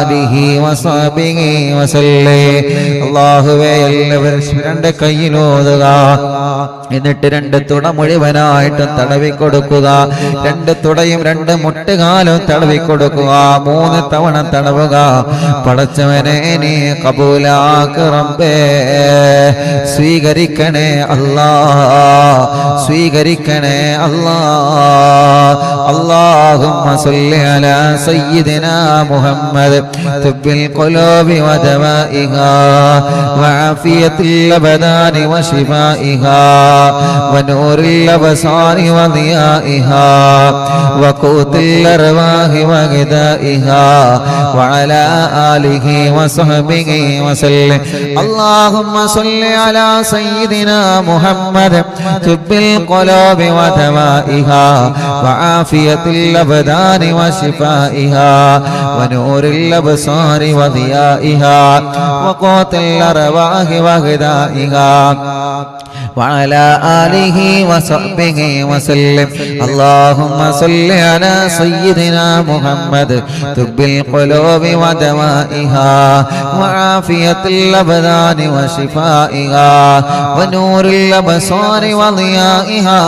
آله وصحبه وسلم. അല്ലാഹുവേ എല്ലാവരും രണ്ട് കയ്യിലോതുക, എന്നിട്ട് രണ്ട് തുട മുഴുവനായിട്ടും തടവിക്കൊടുക്കുക. രണ്ട് തുടയും രണ്ട് മുട്ടുകാലും തടവിക്കൊടുക്കുക. 3 തവണ തടവുക. പടച്ചവനെ നീ കബൂലാക്ക് റബ്ബേ, സ്വീകരിക്കണേ അല്ലാ, സ്വീകരിക്കണേ അല്ലാ. اللهم صل على سيدنا محمد طب القلوب ودوائها وعافية الأبدان وشفائها ونور الأبصار وضيائها وقوت الأرواح وغذائها وعلى آله وصحبه وسلم. اللهم صل على سيدنا محمد طب القلوب ودوائها وعافية الأبدان وشفائها ونور الأبصار وضيائها وقوت الأرواح وغذائها وعلى آله وصحبه وسلم. اللهم صل على سيدنا محمد طب القلوب ودوائها وعافية الأبدان وشفائها ونور الأبصار وضيائها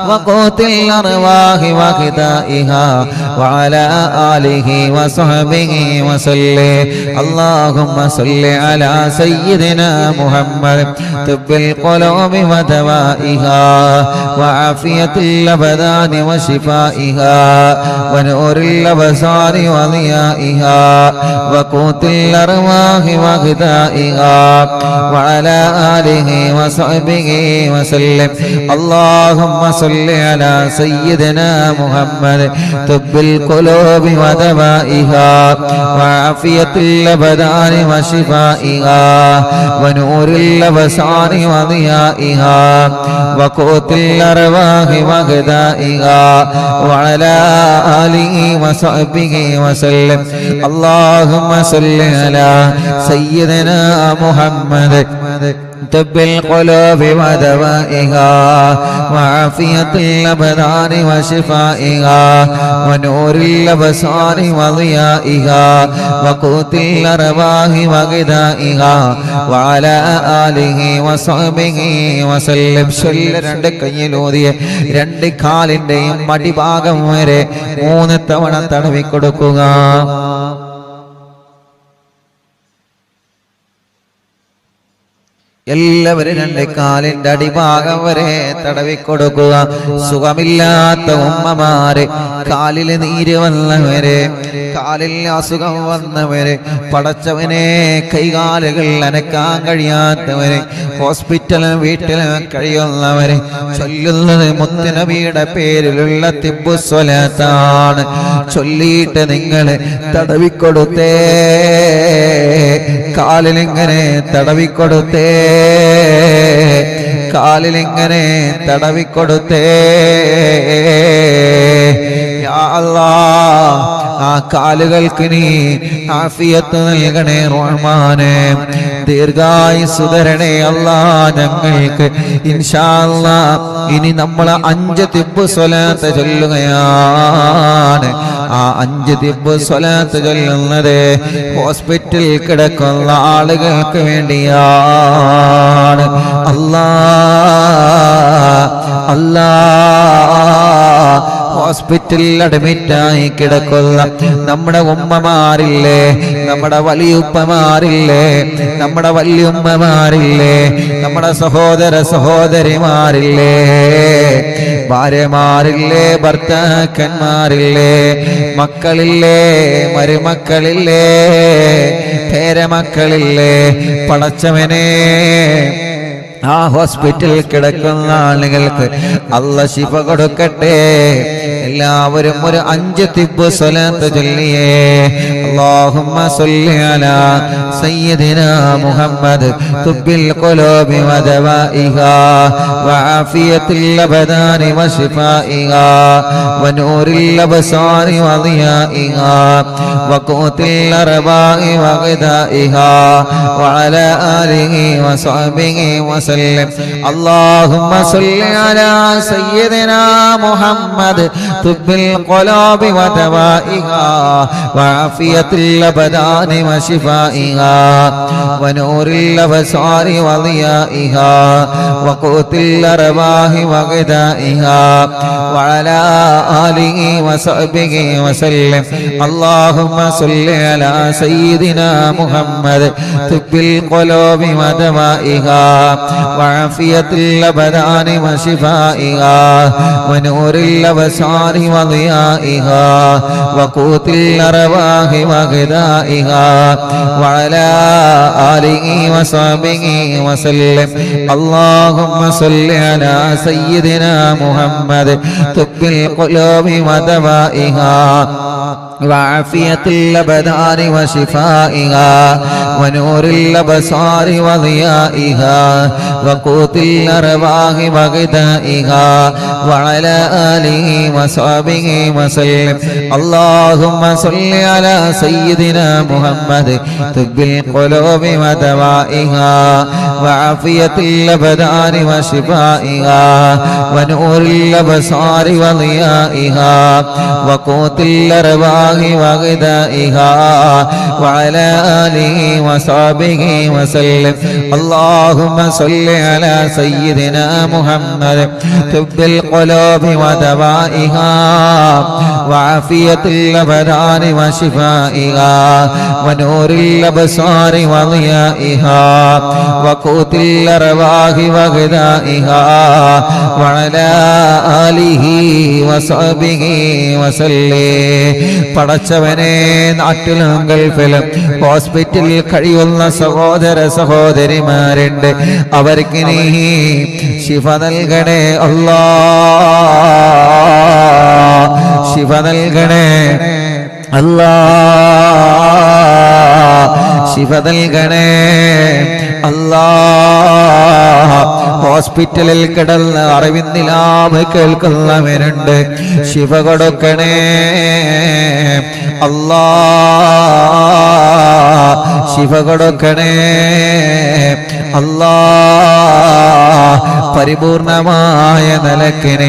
وقوت الأرواح وغذائها وعلى آله وصحبه وسلم. اللهم صل على سيدنا محمد طب القلوب ودوائها وعافية الأبدان وشفائها ونور الأبصار وضيائها وقوت الأرواح وغذائها وعلى آله وصحبه وسلم. اللهم صل على سيدنا محمد طب القلوب ودوائها وعافية الأبدان وشفائها ونور الأبصار وضيائها وقوت الأرواح وغذائها وعلى آله وصحبه وسلم. اللهم صل على سيدنا محمد طب القلوب ودوائها وعافية الأبدان وشفائها ونور الأبصار وضيائها وقوت الأرواح وغذائها وعلى آله وصحبه وسلم. രണ്ട് കയ്യിലൂതിയ രണ്ട് കാലിന്റെയും മടിഭാഗം വരെ 3 തവണ തടവിക്കൊടുക്കുക. എല്ലാവരും രണ്ട് കാലിന്റെ അടിഭാഗം വരെ തടവിക്കൊടുക്കുക. സുഖമില്ലാത്ത ഉമ്മമാര്, കാലിൽ നീര് വന്നവര്, കാലിൽ അസുഖം വന്നവര്, പടച്ചവനെ കൈകാലുകൾ അനക്കാൻ കഴിയാത്തവര്, ഹോസ്പിറ്റലും വീട്ടിലും കഴിയുന്നവര് ചൊല്ലുന്നത് മുത്തുനബിയുടെ പേരിലുള്ള തിബ്ബു സ്വലാത്താണ്. ചൊല്ലിയിട്ട് നിങ്ങൾ തടവിക്കൊടുത്തേ, കാലിലിങ്ങനെ തടവിക്കൊടുത്തേ, കാലിലിങ്ങനെ തടവിക്കൊടുത്തേ. യാ അല്ലാഹ്, ആ കാലുകൾക്ക് നീ ആഫിയത്ത് നൽകണേ റഹ്മാനേ, ദീർഘായുസ്സ് തരണേ അല്ലാഹ് ഞങ്ങൾക്ക്. ഇൻഷാ അല്ലാഹ് ഇനി നമ്മൾ 5 തിബ്ബ് സ്വലാത്ത് ചൊല്ലുകയാണ്. ആ 5 തിബ്ബ് സ്വലാത്ത് ചൊല്ലുന്നത് ഹോസ്പിറ്റലിൽ കിടക്കുന്ന ആളുകൾക്ക് വേണ്ടിയാണ്. അല്ലാഹ് അല്ലാഹ്, ഹോസ്പിറ്റലിൽ അഡ്മിറ്റായി കിടക്കുന്ന നമ്മുടെ ഉമ്മമാരില്ലേ, നമ്മുടെ വലിയുപ്പമാരില്ലേ, നമ്മുടെ വല്യുമ്മമാരില്ലേ, നമ്മുടെ സഹോദര സഹോദരിമാരില്ലേ, ഭാര്യമാരില്ലേ, ഭർത്താക്കന്മാരില്ലേ, മക്കളില്ലേ, മരുമക്കളില്ലേ, പേരമക്കളില്ലേ, പടച്ചവനെ ആ ഹോസ്പിറ്റലിൽ കിടക്കുന്ന ആളുകൾക്ക് അല്ലാഹ് ശിഫ കൊടുക്കട്ടെ. എല്ലാവരും ഒരു 5 തിബ്ബ് സ്വലാത്ത് ചൊല്ലിയേ. അല്ലാഹുമ്മ സ്വല്ലി അലാ സയ്യിദിനാ മുഹമ്മദ് തുബ്ബിൽ ഖുലൂബി വദവാഇഹാ വആഫിയത്തിൽ അബദാനി വശിഫാഇഹാ വനൂറിൽ അബ്സാരി വദിയാഇഹാ വഖൂത്തിൽ അർവാഇ വഗദാഇഹാ വഅലാ ആലിഹി വസഹ്ബിഹി വസല്ലം. അല്ലാഹുമ്മ സ്വല്ലി അലാ സയ്യിദിനാ മുഹമ്മദ് തുബ്ബിൽ ഖുലൂബി വദവാഇഹാ വആഫിയത്തിൽ അബദാനി വശിഫാഇഹാ വനൂറിൽ അബ്സാരി വദിയാഇഹാ വഖൂത്തിൽ അർവാഹി വഗദാഇഹാ വഅലാ ആലിഹി വസഹ്ബിഹി വസല്ലം. അല്ലാഹുമ്മ സ്വല്ലി അലാ സയ്യിദിനാ മുഹമ്മദ് തുബ്ബിൽ ഖുലൂബി വദവാഇഹാ വആഫിയത്തിൽ അബദാനി വശിഫാഇഹാ വനൂറിൽ അബ്സാരി വദിയാഇഹാ വഖൂത്തിൽ അർവാഹി വഗദാഇഹാ വഅലാ ആലിഹി വസഹ്ബിഹി വസല്ലം. അല്ലാഹുമ്മ സ്വല്ലി അലാ സയ്യിദിനാ മുഹമ്മദ് തുബ്ബിൽ ഖുലൂബി വദവാഇഹാ وعافية الأبدان وشفائها ونور الأبصار وضيائها وقوت الأرواح وغذائها وعلى آله وصحبه وسلم. اللهم صل على سيدنا محمد طب القلوب ودوائها وعافية الأبدان وشفائها ونور الأبصار وضيائها وقوت الأرواح وغذائها وعلى آله وصحبه وسلم. اللهم صل على سيدنا محمد طب القلوب ودوائها وعافية الأبدان وشفائها ونور الأبصار وضيائها وقوت الأرواح وغذائها وعلى آله وصحبه وسلم. പടച്ചവനെ, നാട്ടിലും ഗൾഫിലും ഹോസ്പിറ്റലിൽ കഴിയുന്ന സഹോദര സഹോദരിമാരുണ്ട്. അവർക്ക് നീ ശിഫ നൽകണേ അല്ലാഹ്, ശിഫ നൽകണേ അല്ലാഹ്, ശിഫ നൽകണേ അല്ലാഹ്. ഹോസ്പിറ്റലിൽ കിടന്ന് അറിവിന്നിലാമ് കേൾക്കുന്നവരുണ്ട്, ശിഫ കൊടുക്കണേ അല്ലാഹ്, ശിഫ കൊടുക്കണേ അല്ലാഹ്. പരിപൂർണമായ നിലക്കിന്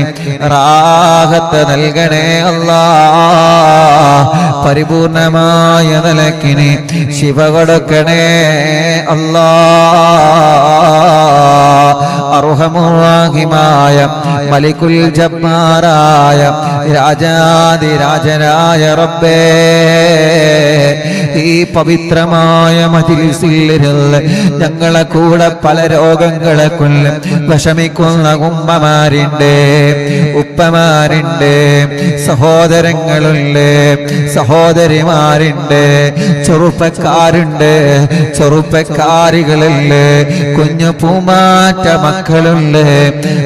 റാഹത്ത് നൽകണേ അല്ലാഹ്, പരിപൂർണമായ നിലക്കിന് ശിഫ കൊടുക്കണേ അല്ലാഹ്. അർഹമുറാഹിമായ മലിക്കുൽ ജബ്ബാറായ രാജാതിരാജനായ റബ്ബേ, ഈ പവിത്രമായ മജ്‌ലിസിലിരുന്ന് ഞങ്ങളെ കൂടെ പല രോഗങ്ങളെ കൊല്ലും വിഷമിക്കുന്ന ഉമ്മമാരുണ്ട്, ഉപ്പമാരുണ്ട്, സഹോദരങ്ങളുണ്ട്, സഹോദരിമാരുണ്ട്, ചെറുപ്പക്കാരുണ്ട്, ചെറുപ്പക്കാരികളുണ്ട്, കുഞ്ഞു പൂമാറ്റ മക്കളുണ്ട്.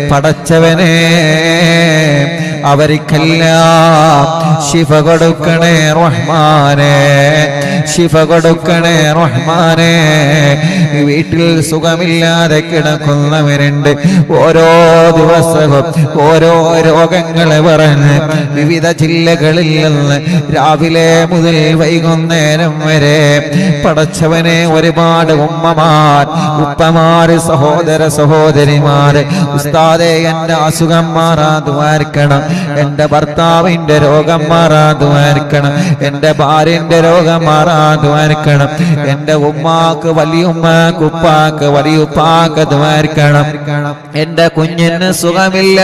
പടച്ചവനെ, അവർക്കെല്ലാം ശിഫ കൊടുക്കണേ റഹ്മാനേ, ശിഫ കൊടുക്കണേ റഹ്മാനേ. വീട്ടിൽ സുഖമില്ലാതെ കിടക്കുന്നവരുണ്ട്, ഓരോ ദിവസവും ഓരോ രോഗങ്ങളെ പറഞ്ഞ് വിവിധ ജില്ലകളിൽ നിന്ന് രാവിലെ മുതൽ വൈകുന്നേരം വരെ പടച്ചവനെ ഒരുപാട് ഉമ്മമാർ, ഉപ്പമാർ, സഹോദര സഹോദരിമാർ, ഉസ്താദേ എന്റെ അസുഖം മാറാതുവാർക്കണം, എന്റെ ഭർത്താവിന്റെ രോഗം മാറാതുവാർക്കണം, എന്റെ ഭാര്യന്റെ രോഗം മാറാതുവാർക്കണം, എന്റെ ഉമ്മാക്ക് വലിയുമ്മാക്ക് ഉപ്പാക്ക് വലിയുപ്പാക്ക് ദ്വാർക്കണം, എന്റെ കുഞ്ഞിന് സുഖമില്ല,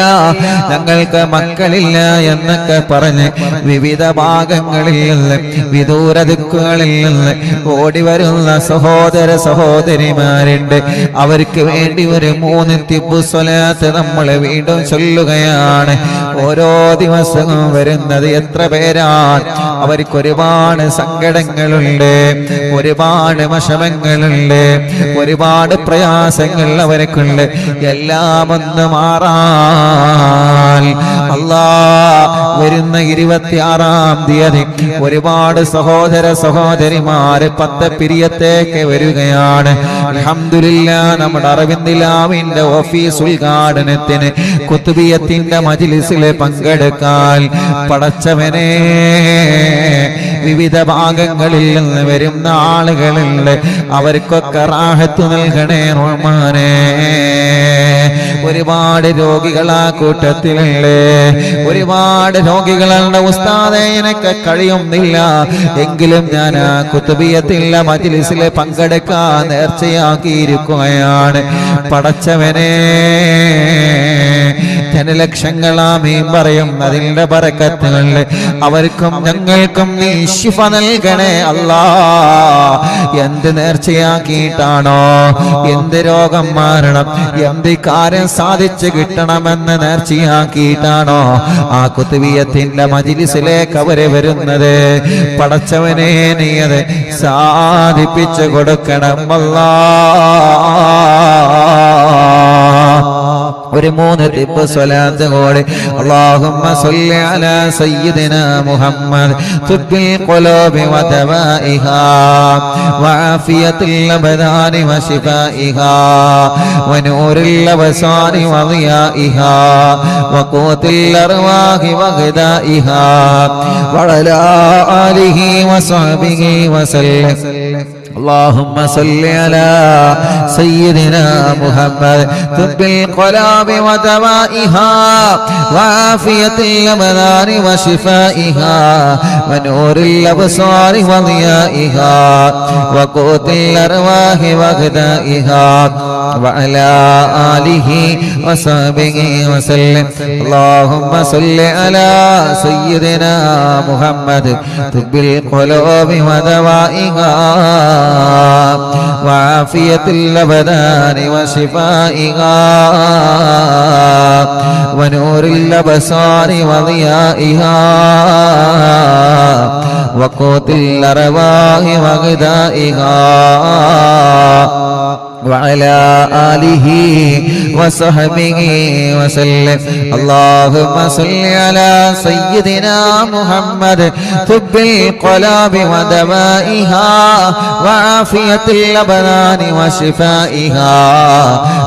ഞങ്ങൾക്ക് മക്കളില്ല എന്നൊക്കെ പറഞ്ഞ് വിവിധ ഭാഗങ്ങളിൽ നിന്ന് വിദൂര ദിക്കുകളിൽ നിന്ന് ഓടി വരുന്ന സഹോദര സഹോദരിമാരുണ്ട്. അവർക്ക് വേണ്ടി ഒരു 3 തിബ്ബ് സ്വലാത്ത് നമ്മൾ വീണ്ടും ചൊല്ലുകയാണ്. ഓരോ ദിവസവും വരുന്നത് എത്ര പേരാണ്. അവർക്ക് ഒരുപാട് സങ്കടങ്ങളുണ്ട്, ഒരുപാട് വിഷമങ്ങളുണ്ട്, ഒരുപാട് പ്രയാസങ്ങൾ അവർക്കുണ്ട്. എല്ലാം ഒന്ന് മാറാൻ വരുന്ന 26-ാം തീയതി ഒരുപാട് സഹോദര സഹോദരിമാര് പത്തപ്പിരിയത്തേക്ക് വരികയാണ്. അൽഹംദുലില്ലാഹ്, നമ്മുടെ അറബിന്ദിലാവിന്റെ ഓഫീസ് ഉദ്ഘാടനത്തിന് കുത്തുബിയത്തിന്റെ മജ്ലിസിൽ പങ്കെടുക്കാൻ പടച്ചവനെ വിവിധ ഭാഗങ്ങളിൽ നിന്ന് വരുന്ന ആളുകളുണ്ട്. അവർക്കൊക്കെ റാഹത്ത് നൽകണേ റഹ്മാനേ. ഒരുപാട് രോഗികളാ കൂട്ടത്തിലുണ്ട്, ഒരുപാട് രോഗികളുടെ ഉസ്താദേ എനിക്ക് കഴിയുന്നില്ല, എങ്കിലും ഞാൻ ആ കുത്തുബിയത്തിലെ മജ്ലിസിൽ പങ്കെടുക്കാൻ നേർച്ചയാക്കിയിരിക്കുകയാണ്. പടച്ചവനെ ജനലക്ഷങ്ങളാമീൻ പറയും അതിന്റെ ബറക്കത്തുകളിൽ അവർക്കും ഞങ്ങൾക്കും നീ ശിഫ നൽകണേ അല്ലാ. എന്ത് നേർച്ചയാക്കിയിട്ടാണോ, എന്ത് രോഗം മാറണം, എന്ത് കാര്യം സാധിച്ചു കിട്ടണമെന്ന് നേർച്ചയാക്കിയിട്ടാണോ ആ കുത്തുബിയത്തിന്റെ മജ്ലിസിലേക്ക് അവര് വരുന്നത്, പടച്ചവനെ നീ അത് സാധിപ്പിച്ചു കൊടുക്കണം അല്ലാ. ഒരു 3 തിബ് സ്വലാത്ത് കൂടി. അല്ലാഹുമ്മ സ്വല്ലി അലാ സയ്യിദിനാ മുഹമ്മദ് തുബ്ബിൽ ഖുലൂബി വ ദവാഇഹാ വആഫിയത്തുൽ അബ്ദാനി വ ശിഫാഇഹാ വനൂറുൽ അബ്സാരി വ ദിയാഇഹാ വഖൂത്തുൽ അർവാഹി വ ഗദാഇഹാ വഅലാ ആലിഹി വ സ്വഹ്ബിഹി വസല്ലം. اللهم صل على سيدنا محمد طب القلوب ودوائها وعافية الأبدان وشفائها ونور الأبصار وضيائها وقوت الأرواح وغذائها وعلى آله وصحبه وسلم. اللهم صل على سيدنا محمد طب القلوب ودوائها وعافية الأبدان وشفائها ونور الأبصار وضيائها وقوت الأرواح وغذائها وعلى آله وصحبه وسلم. اللهم صل على سيدنا محمد طب القلوب ودوائها وعافية الأبدان وشفائها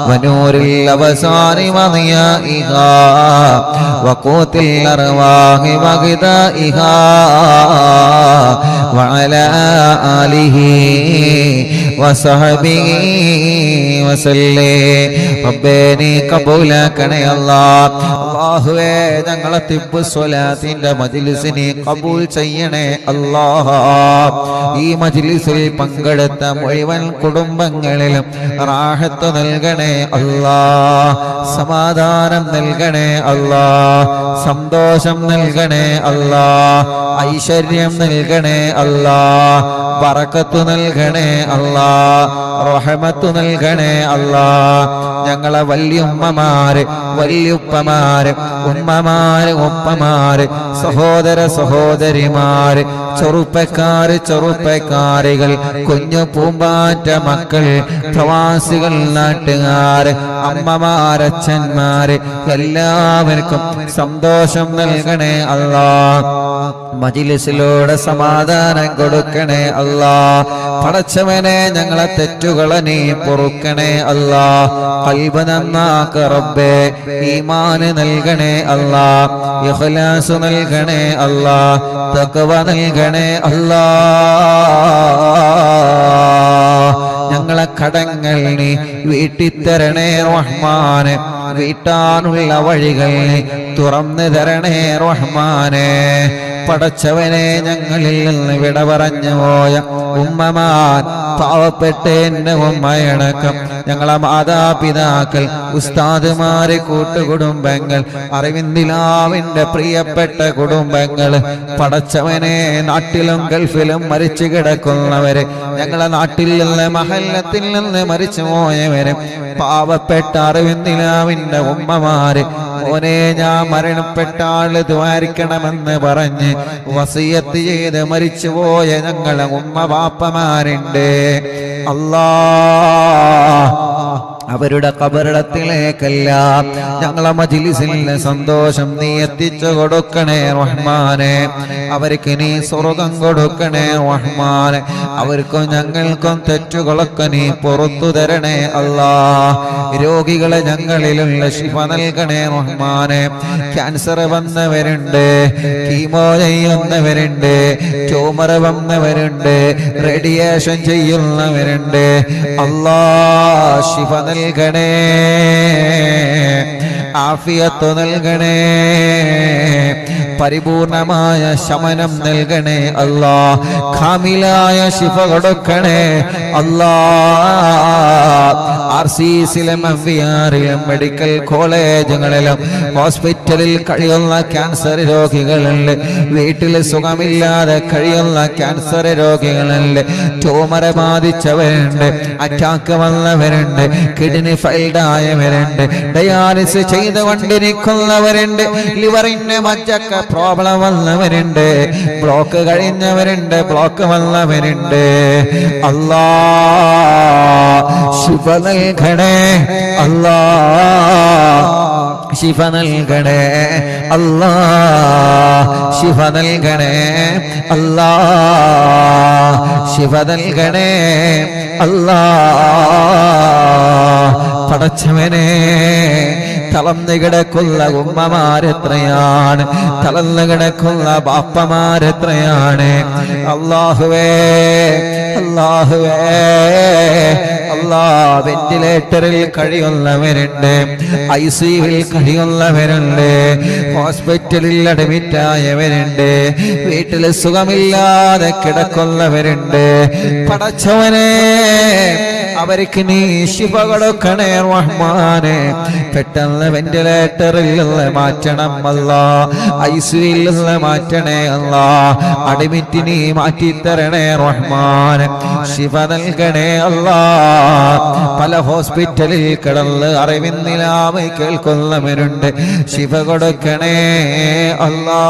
ونور الأبصار وضيائها وقوت الأرواح وغذائها وعلى آله وصحبه വസല്ലം. റബ്ബേ നീ കബൂലാക്കണേ അല്ലാഹ്. അല്ലാഹുവേ ഞങ്ങളെ തിബ്ബ് സ്വലാത്തിന്റെ മജ്ലിസിനെ കബൂൽ ചെയ്യണേ അല്ലാഹ്. ഈ മജ്ലിസിൽ പങ്കെടുത്ത മുഴുവൻ കുടുംബങ്ങളിലും റാഹത്ത് നൽകണേ അല്ലാഹ്, സമാധാനം നൽകണേ അല്ലാഹ്, സന്തോഷം നൽകണേ അല്ലാഹ്, ഐശ്വര്യം നൽകണേ അല്ലാഹ്, ബറക്കത്ത് നൽകണേ അല്ലാഹ്, റഹ്മത്ത് നൽകണേ അല്ലാഹ്. ഞങ്ങളെ വല്യുമ്മമാര്, വല്യുപ്പമാര്, ഉമ്മമാര്, ഉപ്പമാര്, സഹോദര സഹോദരിമാര്, ചെറുപ്പക്കാര്, ചെറുപ്പക്കാരികൾ, കുഞ്ഞു പൂമ്പാറ്റ മക്കൾ, പ്രവാസികൾ, നാട്ടുകാര്, അമ്മമാരച്ഛന്മാര്, എല്ലാവർക്കും സന്തോഷം നൽകണേ അല്ലാഹ്. മജ്ലിസിലൂടെ സമാധാനം കൊടുക്കണേ അല്ലാഹ്. പടച്ചവനെ ഞങ്ങളെ തെറ്റുകളെ നീ പൊറുക്കണേ അല്ലാഹ്. ഖൽബ് നന്നാക്ക റബ്ബേ, ഈമാന് നൽകണേ അല്ലാഹ്, ഇഖ്ലാസ് നൽകണേ അല്ലാഹ്, തഖ്വ നൽകണേ അല്ലാഹ്. ഞങ്ങളെ കടങ്ങൾ നീ വീട്ടിത്തരണേ റഹ്മാനെ, വീട്ടാനുള്ള വഴികൾ തുറന്നു തരണേ റഹ്മാനെ. പടച്ചവനെ ഞങ്ങളിൽ നിന്ന് വിട പറഞ്ഞു പോയ ഉമ്മമാർ, പാവപ്പെട്ട എന്റെ ഉമ്മയടക്കം ഞങ്ങളെ മാതാപിതാക്കൾ, ഉസ്താദുമാരെ, കൂട്ടുകുടുംബങ്ങൾ, അറിവിന്ദിലാവിന്റെ പ്രിയപ്പെട്ട കുടുംബങ്ങൾ, പടച്ചവനെ നാട്ടിലും ഗൾഫിലും മരിച്ചു കിടക്കുന്നവരെ, ഞങ്ങളെ നാട്ടിൽ നിന്ന് മഹല്ലത്തിൽ നിന്ന് മരിച്ചു പോയവരെ, പാവപ്പെട്ട അറിവിന്ദിലാവിന്റെ ഉമ്മമാര്, മോനെ ഞാൻ മരണപ്പെട്ട ആള് ദ്വാരിക്കണമെന്ന് പറഞ്ഞ് വസിയത്ത് ചെയ്ത് മരിച്ചുപോയ ഞങ്ങളെ ഉമ്മ ബാപ്പമാരുണ്ട്. അല്ലാ, അവരുടെ ഖബറിടത്തിലേക്കെല്ലാം ഞങ്ങളെ മജ്ലിസിലെ സന്തോഷം നീ എത്തിച്ചു കൊടുക്കണേ റഹ്മാനെ. അവർക്ക് നീ സ്വർഗം കൊടുക്കണേ റഹ്മാനെ. അവർക്കും ഞങ്ങൾക്കും തെറ്റുകളൊക്കെ നീ പുറത്തു തരണേ അല്ലാ. രോഗികളെ ഞങ്ങളിലുള്ള ശിഫ നൽകണേ റഹ്മാനെ. ക്യാൻസർ വന്നവരുണ്ട്, കീമോ ചെയ്യുന്നവരുണ്ട്, ട്യൂമർ വന്നവരുണ്ട്, റേഡിയേഷൻ ചെയ്യുന്നവരുണ്ട്. അല്ലാ, ശിഫ നൽകണേ, ആഫിയത്ത് നൽകണേ, പരിപൂർണമായ ശമനം നൽകണേ അല്ലാ. കാമിലായ ശിഫ കൊടുക്കണേ അല്ലാ. RCCയിലും MVRയിലും മെഡിക്കൽ കോളേജുകളിലും ഹോസ്പിറ്റലിൽ കഴിയുന്ന ക്യാൻസർ രോഗികളുണ്ട്, വീട്ടിൽ സുഖമില്ലാതെ കഴിയുന്ന ക്യാൻസർ രോഗികളുണ്ട്, ട്യൂമർ ബാധിച്ചവരുണ്ട്, അറ്റാക്ക് വന്നവരുണ്ട്, കിഡ്നി ഫെയിൽഡ് ആയവരുണ്ട്, ഡയാലിസിസ് ചെയ്തുകൊണ്ടിരിക്കുന്നവരുണ്ട്, ലിവറിന് മജ്ജക്ക് പ്രോബ്ലം വന്നവരുണ്ട്, ബ്ലോക്ക് കഴിഞ്ഞവരുണ്ട്, ബ്ലോക്ക് വന്നവരുണ്ട്. അല്ലാ, ശിഫ നൽകണേ അല്ലാ, ശിഫ നൽകണേ അല്ലാ, ശിഫ നൽകണേ അല്ലാ, ശിഫ നൽകണേ അല്ലാ. പടച്ചവനെ, തളർന്നു കിടക്കുന്ന ഉമ്മമാരെത്രയാണ്, തളർന്നു കിടക്കുന്ന ബാപ്പമാരെത്രയാണ്. അല്ലാഹുവേ, അല്ലാഹുവേ, അല്ലാ, വെന്റിലേറ്ററിൽ കഴിയുന്നവരുണ്ട്, ICUവിൽ കഴിയുന്നവരുണ്ട്, ഹോസ്പിറ്റലിൽ അഡ്മിറ്റ് ആയവരുണ്ട്, വീട്ടിൽ സുഖമില്ലാതെ കിടക്കുന്നവരുണ്ട്. പടച്ചവനെ, അവർക്ക് നീ ശിഫ കൊടുക്കണേ റഹ്മാനെ. പെട്ടെന്ന് വെന്റിലേറ്ററിൽ നിന്ന് മാറ്റണം അല്ലാ, ICUവിൽ നിന്ന് മാറ്റണേ അല്ലാ, അഡ്മിറ്റ് നീ മാറ്റിത്തരണേ റഹ്മാനെ. ശിഫ നൽകണേ അല്ലാ. പല ഹോസ്പിറ്റലിൽ കിടന്ന് അറിവിന്നിലാമ കേൾക്കുന്നവരുണ്ട്, ശിഫ കൊടുക്കണേ അല്ലാ.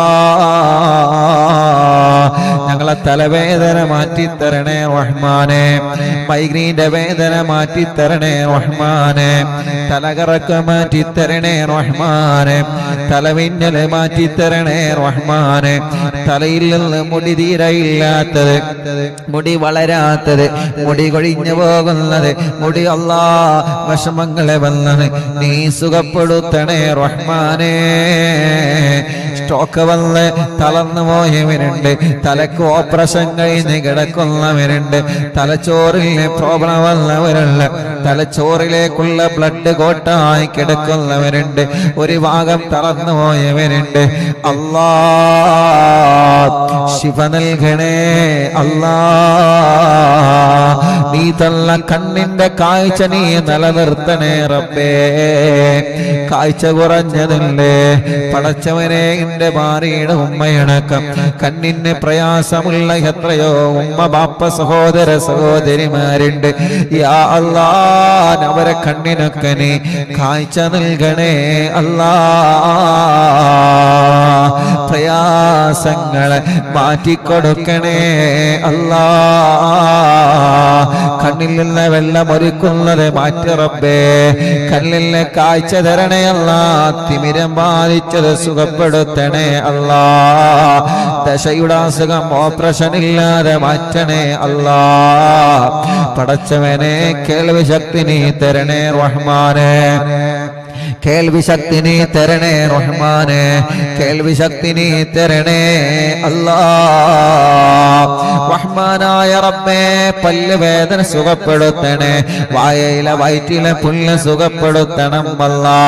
ഞങ്ങളെ തലവേദന മാറ്റിത്തരണേ റഹ്മാനെ, മൈഗ്രീന്റെ വേദന മാറ്റിത്തരണേ റഹ്മാനെ, തലകറക്കം മാറ്റിത്തരണേ റഹ്മാനെ, തലമിന്നല് മാറ്റിത്തരണേ റഹ്മാനെ, തലയിൽ നിന്ന് മുടി തീരയില്ലാത്തത്, മുടി വളരാത്തത്, മുടി കൊഴിഞ്ഞു പോകുന്നത്, മുടി അല്ലാ വിഷമങ്ങളെ വന്നത് നീ സുഖപ്പെടുത്തണേ റഹ്മാനെ. സ്ട്രോക്ക് വന്ന് തളർന്നു പോയവരുണ്ട്, തലക്ക് ഓപ്പറേഷൻ കഴിഞ്ഞ് കിടക്കുന്നവരുണ്ട്, തലച്ചോറിലെ പ്രോബ്ലം വന്നവരുണ്ട്, തലച്ചോറിലേക്കുള്ള ബ്ലഡ് കോട്ടായി കിടക്കുന്നവരുണ്ട്, ഒരു ഭാഗം തളർന്നു പോയവരുണ്ട്. അല്ലാ, ശിഫ നൽകണേ അല്ലാ. നീ തന്ന കണ്ണിന്റെ കാഴ്ച നീ നിലനിർത്തണേ റബ്ബേ. കാഴ്ച കുറഞ്ഞതല്ലേ പടച്ചവനെ, എന്റെ ഭാര്യയുടെ ഉമ്മയടക്കം കണ്ണിന് പ്രയാസമുള്ള എത്രയോ ഉമ്മ ബാപ്പ സഹോദര സഹോദരിമാരുണ്ട്. യാ അല്ലാ, അവരെ കണ്ണിനൊക്കെ നീ കാഴ്ച നൽകണേ അല്ലാ. പ്രയാസങ്ങളെ മാറ്റിക്കൊടുക്കണേ അല്ലാ. കണ്ണിൽ നിന്ന് വെള്ളമൊരുക്കുന്നത് മാറ്റി റബ്ബേ. കണ്ണിൽ നിന്ന് കാഴ്ച തരണേ അല്ലാ. തിമിരം ബാധിച്ചത് സുഖപ്പെടുത്തണേ അല്ലാ. ദശയുടെ അസുഖം ഓപ്പറേഷൻ ഇല്ലാതെ മാറ്റണേ അല്ലാ. പടച്ചവനെ, കേൾവി ശക്തി നീ തരണേ റഹ്മാനെ. കേൾവി ശക്തി നീ തരണേ റഹ്മാനെ. കേൾവി ശക്തി നീ തരണേ അല്ലാ. റഹ്മാനായ റബ്ബേ പല്ലുവേദന സുഖപ്പെടുത്തണേ, വായയിലെ വയറ്റിലെ പുല്ല് സുഖപ്പെടുത്തണം അല്ലാ.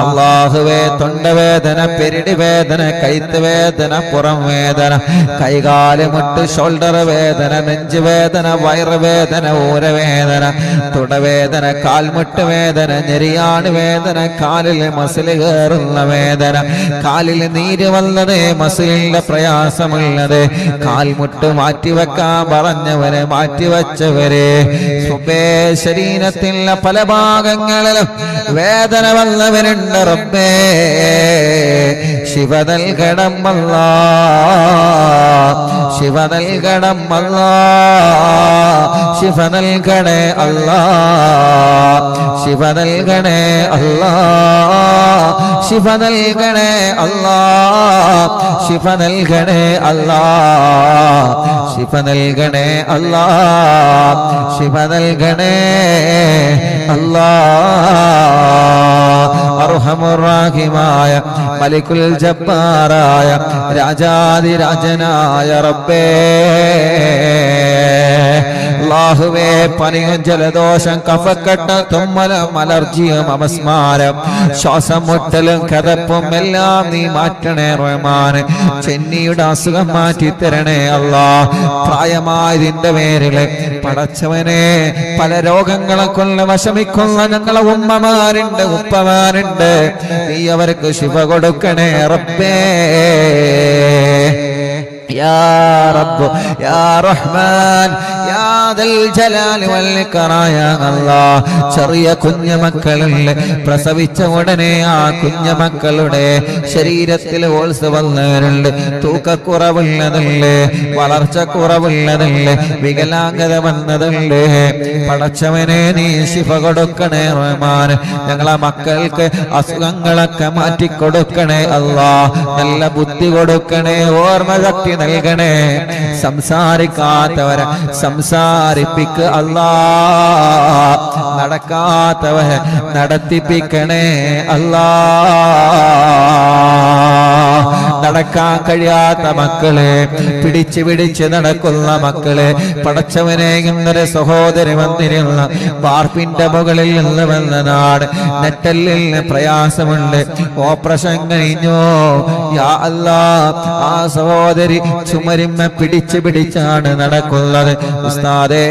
അല്ലാഹുവേ തൊണ്ടവേദന, പെരിടി വേദന, കൈത്ത് വേദന, പുറം വേദന, കൈകാല് മുട്ട് ഷോൾഡർ വേദന, നെഞ്ചുവേദന, വയറുവേദന, ഊരവേദന, തുടവേദന, കാൽമുട്ട് വേദന, ഞെരിയാട് വേദന, കാലിൽ മസിൽ കയറുന്ന വേദന, കാലിൽ നീര് വന്നത്, മസിലിന്റെ പ്രയാസമുള്ളത്, കാൽമുട്ട് മാറ്റിവെക്കാൻ പറഞ്ഞവരെ മാറ്റിവെച്ചവരെ, ശരീരത്തിലെ പല ഭാഗങ്ങളിലും വേദന വന്നവരുണ്ട് റബ്ബേ, ശിവ നൽകണം അല്ലാ, ശിവ നൽകണം അല്ലാ, ശിവ നൽകണേ അല്ലാ, ശിവ നൽകണേ അല്ലാ, ശിവ നൽകണേ അല്ലാ, ശിവ നൽകണേ അല്ലാ, ശിവ നൽകണേ അല്ലാ, ശിവ നൽകണേ അല്ലാ. അർഹമുർ-റഹീമായ മലിക്കുൽ ജബ്ബാറായ രാജാതിരാജനായ റബ്ബേ, അല്ലാഹുവേ പനിയും ജലദോഷം കഫക്കെട്ട് തുമ്മലും അലർജിയും അപസ്മാരം ശ്വാസം മുട്ടലും കഥപ്പും എല്ലാം നീ മാറ്റണേ റഹ്മാനെ. ചെന്നിയുടെ അസുഖം മാറ്റിത്തരണേ അല്ലാ. പ്രായമായതിന്റെ പേരില് പടച്ചവനെ പല രോഗങ്ങളെ കൊണ്ട് വിഷമിക്കുന്ന ഞങ്ങളെ ഉമ്മമാരുണ്ട്, ഉപ്പമാരുണ്ട്, നീ അവർക്ക് ശിഫ കൊടുക്കണേ റബ്ബേ. യാ റബ്ബ് യാ റഹ്മാൻ യാ ദൽ ജലാൽ വൽ ഇക്റാം യാ അല്ലാഹ്. ചെറിയ കുഞ്ഞുമക്കളുടെ പ്രസവിച്ച ഉടനെ ആ കുഞ്ഞുമക്കളുടെ ശരീരത്തിൽ ഓൾസ് വന്നവരുണ്ട്, തൂക്കക്കുറവുള്ളതുണ്ട്, വളർച്ച കുറവുള്ളതുണ്ട്, വികലാംഗത വന്നതുണ്ട്. പടച്ചവനെ നീ ശിഫ കൊടുക്കണേ റഹ്മാൻ. ഞങ്ങളെ മക്കൾക്ക് അസുഖങ്ങളൊക്കെ മാറ്റിക്കൊടുക്കണേ അല്ലാഹ്. നല്ല ബുദ്ധി കൊടുക്കണേ, ഓർമ്മ ശക്തി നൽകണേ. സംസാരിക്കാത്തവരെ സംസാരിപ്പിക്ക് അല്ലാ, നടക്കാത്തവരെ നടത്തിപ്പിക്കണേ അല്ലാ. നടക്കാൻ കഴിയാത്ത മക്കളെ, പിടിച്ച് പിടിച്ച് നടക്കുന്ന മക്കളെ പടച്ചവനെ, ഇന്നലെ സഹോദരി വന്നിരുന്ന വാർപ്പിന്റെ മുകളിൽ നിന്ന് വന്ന നാട് നെറ്റലിന് പ്രയാസമുണ്ട്, ഓപ്പറേഷൻ കഴിഞ്ഞോ യാ അല്ലാ. ആ സഹോദരി ചുമരിമ്മ പിടിച്ച് പിടിച്ചാണ് നടക്കുന്നത്. ഉസ്താദേ,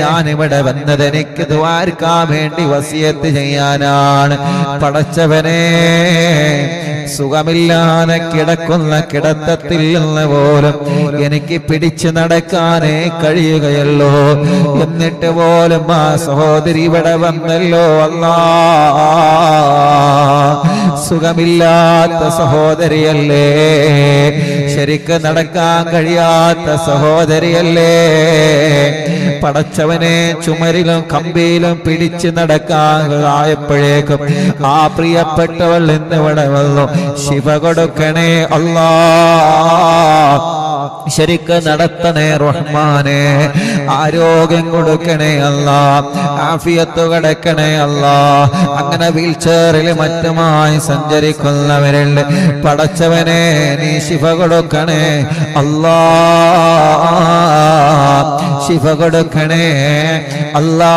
ഞാനിവിടെ വന്നത് എനിക്ക് ദ്വാരക്കാൻ വേണ്ടി വസിയത്ത് ചെയ്യാനാണ്. പടച്ചവനെ, സുഖമില്ലാതെ കിടക്കുന്ന കിടത്തത്തിൽ നിന്ന് പോലും എനിക്ക് പിടിച്ചു നടക്കാനേ കഴിയുകയല്ലോ. എന്നിട്ട് പോലും ആ സഹോദരി ഇവിടെ വന്നല്ലോ അല്ലാ. സുഖമില്ലാത്ത സഹോദരിയല്ലേ, ശരിക്ക് നടക്കാൻ കഴിയാത്ത സഹോദരിയല്ലേ. പടച്ചവനെ, ചുമരിലും കമ്പിയിലും പിടിച്ചു നടക്കാൻ ആയപ്പോഴേക്കും ആ പ്രിയപ്പെട്ടവൾ ഇന്നിവിടെ വന്നു. ശിവ കൊടുക്കണേ അല്ലാ, ശരിക്ക് നടത്തണേ റഹ്മാനെ. ആരോഗ്യം കൊടുക്കണേ അല്ലാ, ആഫിയത്ത് കൊടുക്കണേ അല്ലാ. അങ്ങനെ വീൽ ചെയറിൽ മറ്റുമായി സഞ്ചരിക്കുന്നവരുണ്ട്, പടച്ചവനെ നീ ശിഫ കൊടുക്കണേ അല്ലാ, ശിഫ കൊടുക്കണേ അല്ലാ.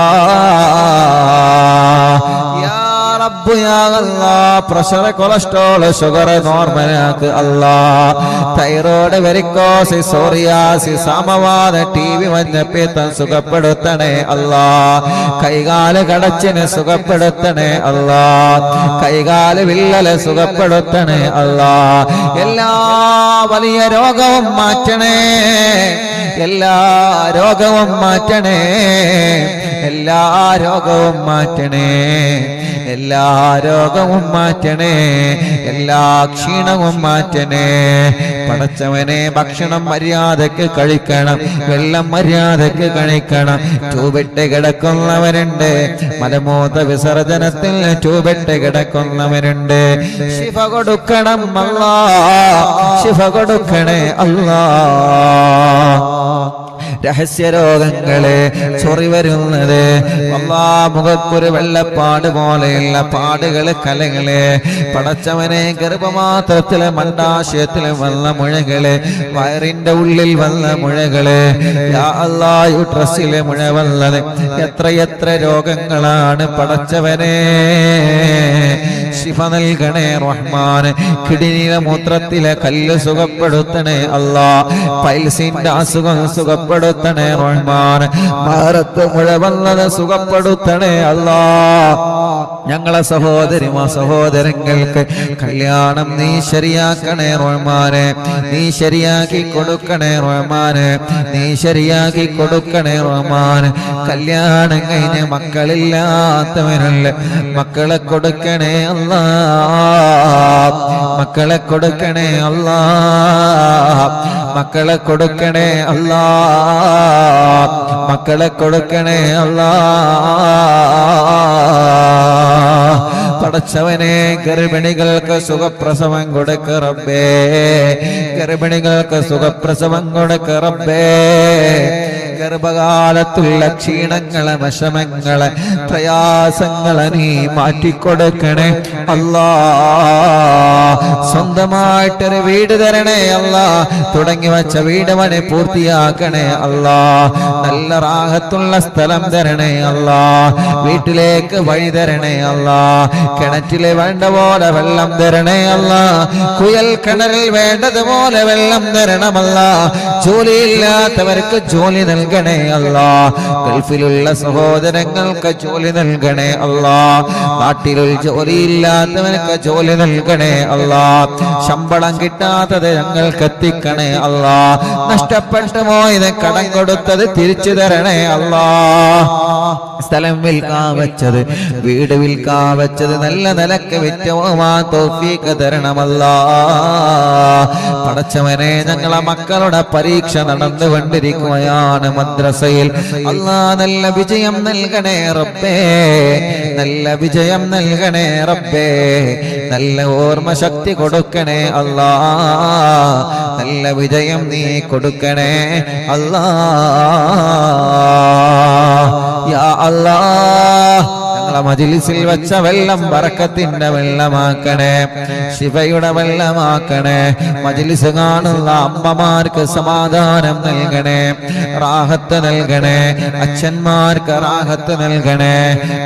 റബ്ബ് യാ അല്ലാഹ്, പ്രഷർ, കൊളസ്ട്രോൾ, ഷുഗർ നോർമലാക്ക് അല്ലാ. തൈറോയ്ഡ്, വെരിക്കോസ്, സോറിയാസിസ്, സമവാത, ടി.ബി, മഞ്ഞപ്പിത്തം സുഖപ്പെടുത്തണേ അല്ലാ. കൈകാല് കടച്ചിന് സുഖപ്പെടുത്തണേ അല്ലാ. കൈകാല് വിള്ളല് സുഖപ്പെടുത്തണേ അല്ലാ. എല്ലാ വലിയ രോഗവും മാറ്റണേ, എല്ലാ രോഗവും മാറ്റണേ, എല്ലാ രോഗവും മാറ്റണേ, എല്ലാ രോഗവും മാറ്റണേ, എല്ലാ ക്ഷീണവും മാറ്റണേ. പടച്ചവനെ, ഭക്ഷണം മര്യാദക്ക് കഴിക്കണം, വെള്ളം മര്യാദക്ക് കഴിക്കണം. ട്യൂബിട്ട് കിടക്കുന്നവരുണ്ട്, മലമൂത്ര വിസർജനത്തിൽ ട്യൂബിട്ട് കിടക്കുന്നവരുണ്ട്. ശിഫ കൊടുക്കണം അല്ലാ, ശിഫ കൊടുക്കണേ അല്ലാ. രഹസ്യരോഗങ്ങളെ ചൊറി വരുന്നത് മുഖത്തൊരു വെള്ളപ്പാട് പോലെയുള്ള പാടുകള് കലകള് പടച്ചവനെ ഗർഭമാത്രത്തിലെ മണ്ടാശയത്തിലെ വന്ന മുഴകള് വയറിന്റെ ഉള്ളിൽ വന്ന മുഴകള് യാ അല്ലാഹ് യൂട്രസിലെ മുഴ വന്നത് എത്ര രോഗങ്ങളാണ് പടച്ചവനെ ശിഫ നൽകണേ റഹ്മാൻ കിഡ്നിയിലെ മൂത്രത്തിലെ കല്ല് സുഖപ്പെടുത്തണേ അല്ലാഹ് പൈൽസിന്റെ അസുഖം സുഖപ്പെടുത്തണേ റഹ്മാൻ ഭാരത്ത് മുഴ വന്നത് സുഖപ്പെടുത്തണേ അല്ലാഹ് ഞങ്ങളെ സഹോദരങ്ങൾക്ക് കല്യാണം നീ ശരിയാക്കണേ റഹ്മാനെ നീ ശരിയാക്കി കൊടുക്കണേ റഹ്മാനെ നീ ശരിയാക്കി കൊടുക്കണേ റഹ്മാൻ കല്യാണം കഴിഞ്ഞ് മക്കളില്ലാത്തവരല്ല മക്കളെ കൊടുക്കണേ അല്ലാഹ് മക്കളെ കൊടുക്കണേ അല്ലാഹ് മക്കളെ കൊടുക്കണേ അല്ലാഹ് മക്കളെ കൊടുക്കണേ അല്ലാഹ് പടച്ചവനെ ഗർഭിണികൾക്ക് സുഖപ്രസവം കൊടുക്ക റബ്ബേ ഗർഭിണികൾക്ക് സുഖപ്രസവം കൊടുക്ക റബ്ബേ ഗർഭകാലത്തുള്ള ക്ഷീണങ്ങളെ വിഷമങ്ങളെ പ്രയാസങ്ങളെ നീ മാറ്റിക്കൊടുക്കണേ അല്ലാഹ് സ്വന്തമായിട്ടൊരു വീട് തരണേ അല്ലാഹ് തുടങ്ങി വച്ച വീട് പണി പൂർത്തിയാക്കണേ അല്ലാഹ് നല്ല റാഹത്തുള്ള സ്ഥലം തരണേ അല്ലാഹ് വീട്ടിലേക്ക് വഴി തരണേ അല്ലാഹ് കിണറ്റിലെ വേണ്ട പോലെ വെള്ളം തരണേ അല്ലാഹ് കുയൽ കിണറിൽ വേണ്ടതുപോലെ വെള്ളം തരണമല്ലാഹ് ജോലിയില്ലാത്തവർക്ക് ജോലി നൽകണേ അല്ലാഹ് ഗൾഫിലുള്ള സഹോദരങ്ങൾക്ക് ജോലി നൽകണേ അല്ലാഹ് നാട്ടിലുള്ള ജോലിയില്ലാത്തവർക്ക് ജോലി നൽകണേ അല്ലാഹ് ശമ്പളം കിട്ടാത്തത് ഞങ്ങൾക്ക് എത്തിക്കണേ അല്ലാഹ് നഷ്ടപ്പെട്ടു പോയത് കടം കൊടുത്തത് തിരിച്ചു തരണേ അല്ലാഹ് സ്ഥലം വിൽക്കാൻ വെച്ചത് വീട് വിൽക്കാൻ വെച്ചത് നല്ല നിലക്ക് വിറ്റുപോവാൻ തൗഫീഖ് തരണമല്ലാഹ് പടച്ചവനെ ഞങ്ങളെ മക്കളുടെ പരീക്ഷ നടന്നുകൊണ്ടിരിക്കുകയാണ് മദ്രസയിൽ അല്ലാഹ് നല്ല വിജയം നൽകണേ റബ്ബേ നല്ല വിജയം നൽകണേ റബ്ബേ നല്ല ഓർമ്മ ശക്തി കൊടുക്കണേ അല്ലാഹ് നല്ല വിജയം നീ കൊടുക്കണേ അല്ലാഹ് യാ അല്ലാഹ് ഞങ്ങളെ മജ്‌ലിസിൽ വെച്ച വെള്ളം ബറക്കത്തിന്റെ വെള്ളമാക്കണേ ശിഫയുടെ വെള്ളമാക്കണേ മജ്‌ലിസ് കാണുന്ന അമ്മമാർക്ക് സമാധാനം നൽകണേ റാഹത്ത് നൽകണേ അച്ഛന്മാർക്ക് റാഹത്ത് നൽകണേ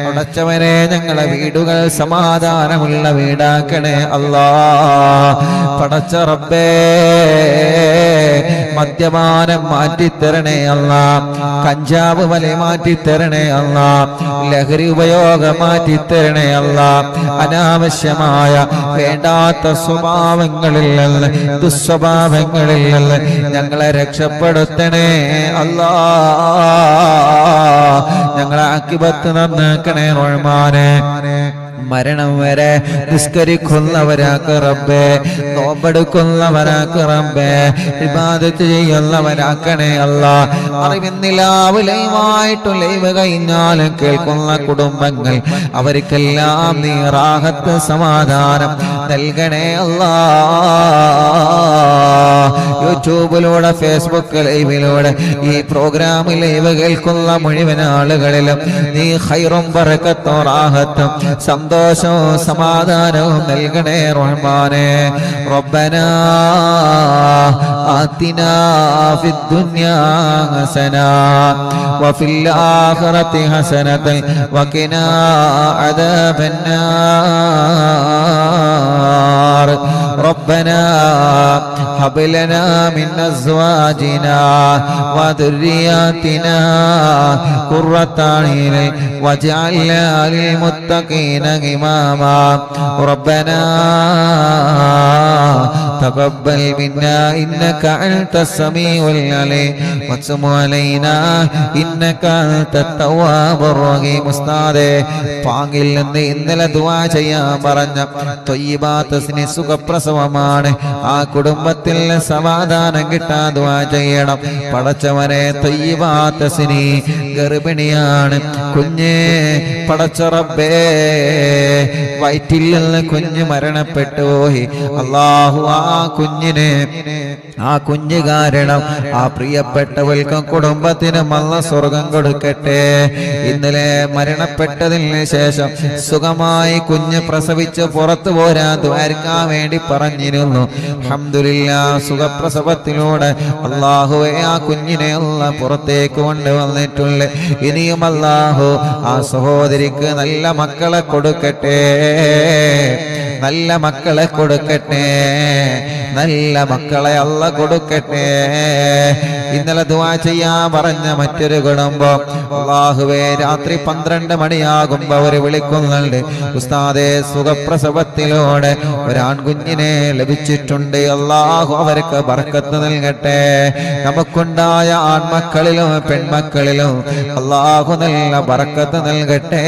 പടച്ചവനെ ഞങ്ങളെ വീടുകൾ സമാധാനമുള്ള വീടാക്കണേ അല്ലാഹ് പടച്ച റബ്ബേ മദ്യപാനം മാറ്റിത്തരണേ അല്ലാഹ് കഞ്ചാവ് വലി മാറ്റിത്തരണേ അല്ലാഹ് ലഹരി ഉപയോഗം മാറ്റിത്തരണേ അല്ലാഹ് അനാവശ്യമായ വേണ്ടാത്ത സ്വഭാവങ്ങളിൽ നിന്ന് ദുസ്വഭാവങ്ങളിൽ നിന്ന് ഞങ്ങളെ രക്ഷപ്പെടുത്തണേ അല്ലാഹ് ഞങ്ങളെ ആഖിബത്ത് നന്നാക്കണേ റഹ്മാനേ മരണം വരെ നിസ്കരിക്കുന്നവരാക്ക് റബ്ബേ നോമ്പെടുക്കുന്നവരാക്ക് റബ്ബേ ഇബാദത്ത് ചെയ്യുന്നവരാക്കണേ അല്ലാഹ് അറിവിന്നിലാവ് ലൈവായിട്ട് ലൈവ് കഴിഞ്ഞാലും കേൾക്കുന്ന കുടുംബങ്ങൾ അവർക്കെല്ലാം നീ റാഹത്ത് സമാധാനം നൽകണേ അല്ലാഹ് യൂട്യൂബിലൂടെ ഫേസ്ബുക്ക് ലൈവിലൂടെ ഈ പ്രോഗ്രാം ലൈവ് കേൾക്കുന്ന മുഴുവൻ ആളുകളിലും നീ ഖൈറും ബറക്കത്തും റാഹത്തും സന്തോഷവും സമാധാനവും നൽകണേ റഹ്മാനേ റബ്ബനാ ആതിനാ ഫിദ്ദുനിയാ ഹസന വഫിൽ ആഖിറതി ഹസനതൻ വഖിനാ അദാബന്നാർ ربنا هب لنا من أزواجنا وذرياتنا قرة أعين واجعلنا للمتقين إماما ربنا تقبل منا إنك أنت السميع العليم وتب علينا إنك أنت التواب الرحيم ഉസ്താദേ പാങ്ങിൽ നിന്ന് ഇന്നലെ ദുആ ചെയ്യാൻ പറഞ്ഞ ത്വയ്യിബാത്ത് സുഖപ്രസവം സുഖമാണ്. ആ കുടുംബത്തിൽ സമാധാനം കിട്ടാൻ ദുആ ചെയ്യണം. പടച്ചവനെ തയ്യിബാത്ത സിനി ഗർഭിണിയാണ്, കുഞ്ഞ് പടച്ച റബ്ബേ വയറ്റിൽ നിന്ന് കുഞ്ഞ് മരണപ്പെട്ടു പോയി. അല്ലാഹു ആ കുഞ്ഞ് കാരണം ആ പ്രിയപ്പെട്ടവൾക്കും കുടുംബത്തിനും അല്ലാഹ് സ്വർഗം കൊടുക്കട്ടെ. ഇന്നലെ മരണപ്പെട്ടതിന് ശേഷം സുഖമായി കുഞ്ഞ് പ്രസവിച്ച് പുറത്തു പോരാൻ ദ്വാരക്കാൻ വേണ്ടി പറഞ്ഞിരുന്നു. അൽഹംദുലില്ലാഹ് സുഖപ്രസവത്തിലൂടെ അല്ലാഹുവേ ആ കുഞ്ഞിനെ അല്ലാഹ് പുറത്തേക്ക് കൊണ്ടുവന്നിട്ടുണ്ട്. ഇനിയും അല്ലാഹു ആ സഹോദരിക്ക് നല്ല മക്കളെ കൊടുക്കട്ടെ, നല്ല മക്കളെ കൊടുക്കട്ടെ, നല്ല മക്കളെ അല്ലാഹ് കൊടുക്കട്ടെ. ഇന്നലെ ദുആ ചെയ്യാൻ പറഞ്ഞ മറ്റൊരു കുടുംബം, അല്ലാഹുവേ രാത്രി 12 മണിയാകുമ്പോ അവര് വിളിക്കുന്നുണ്ട്, ഉസ്താദേ സുഖപ്രസവത്തിലൂടെ ഒരാൺകുഞ്ഞിനെ ലഭിച്ചിട്ടുണ്ട്, അല്ലാഹു അവർക്ക് ബർക്കത്ത് നൽകട്ടെ. നമുക്കുണ്ടായ ആൺമക്കളിലും പെൺമക്കളിലും അല്ലാഹു നല്ല ബർക്കത്ത് നൽകട്ടെ.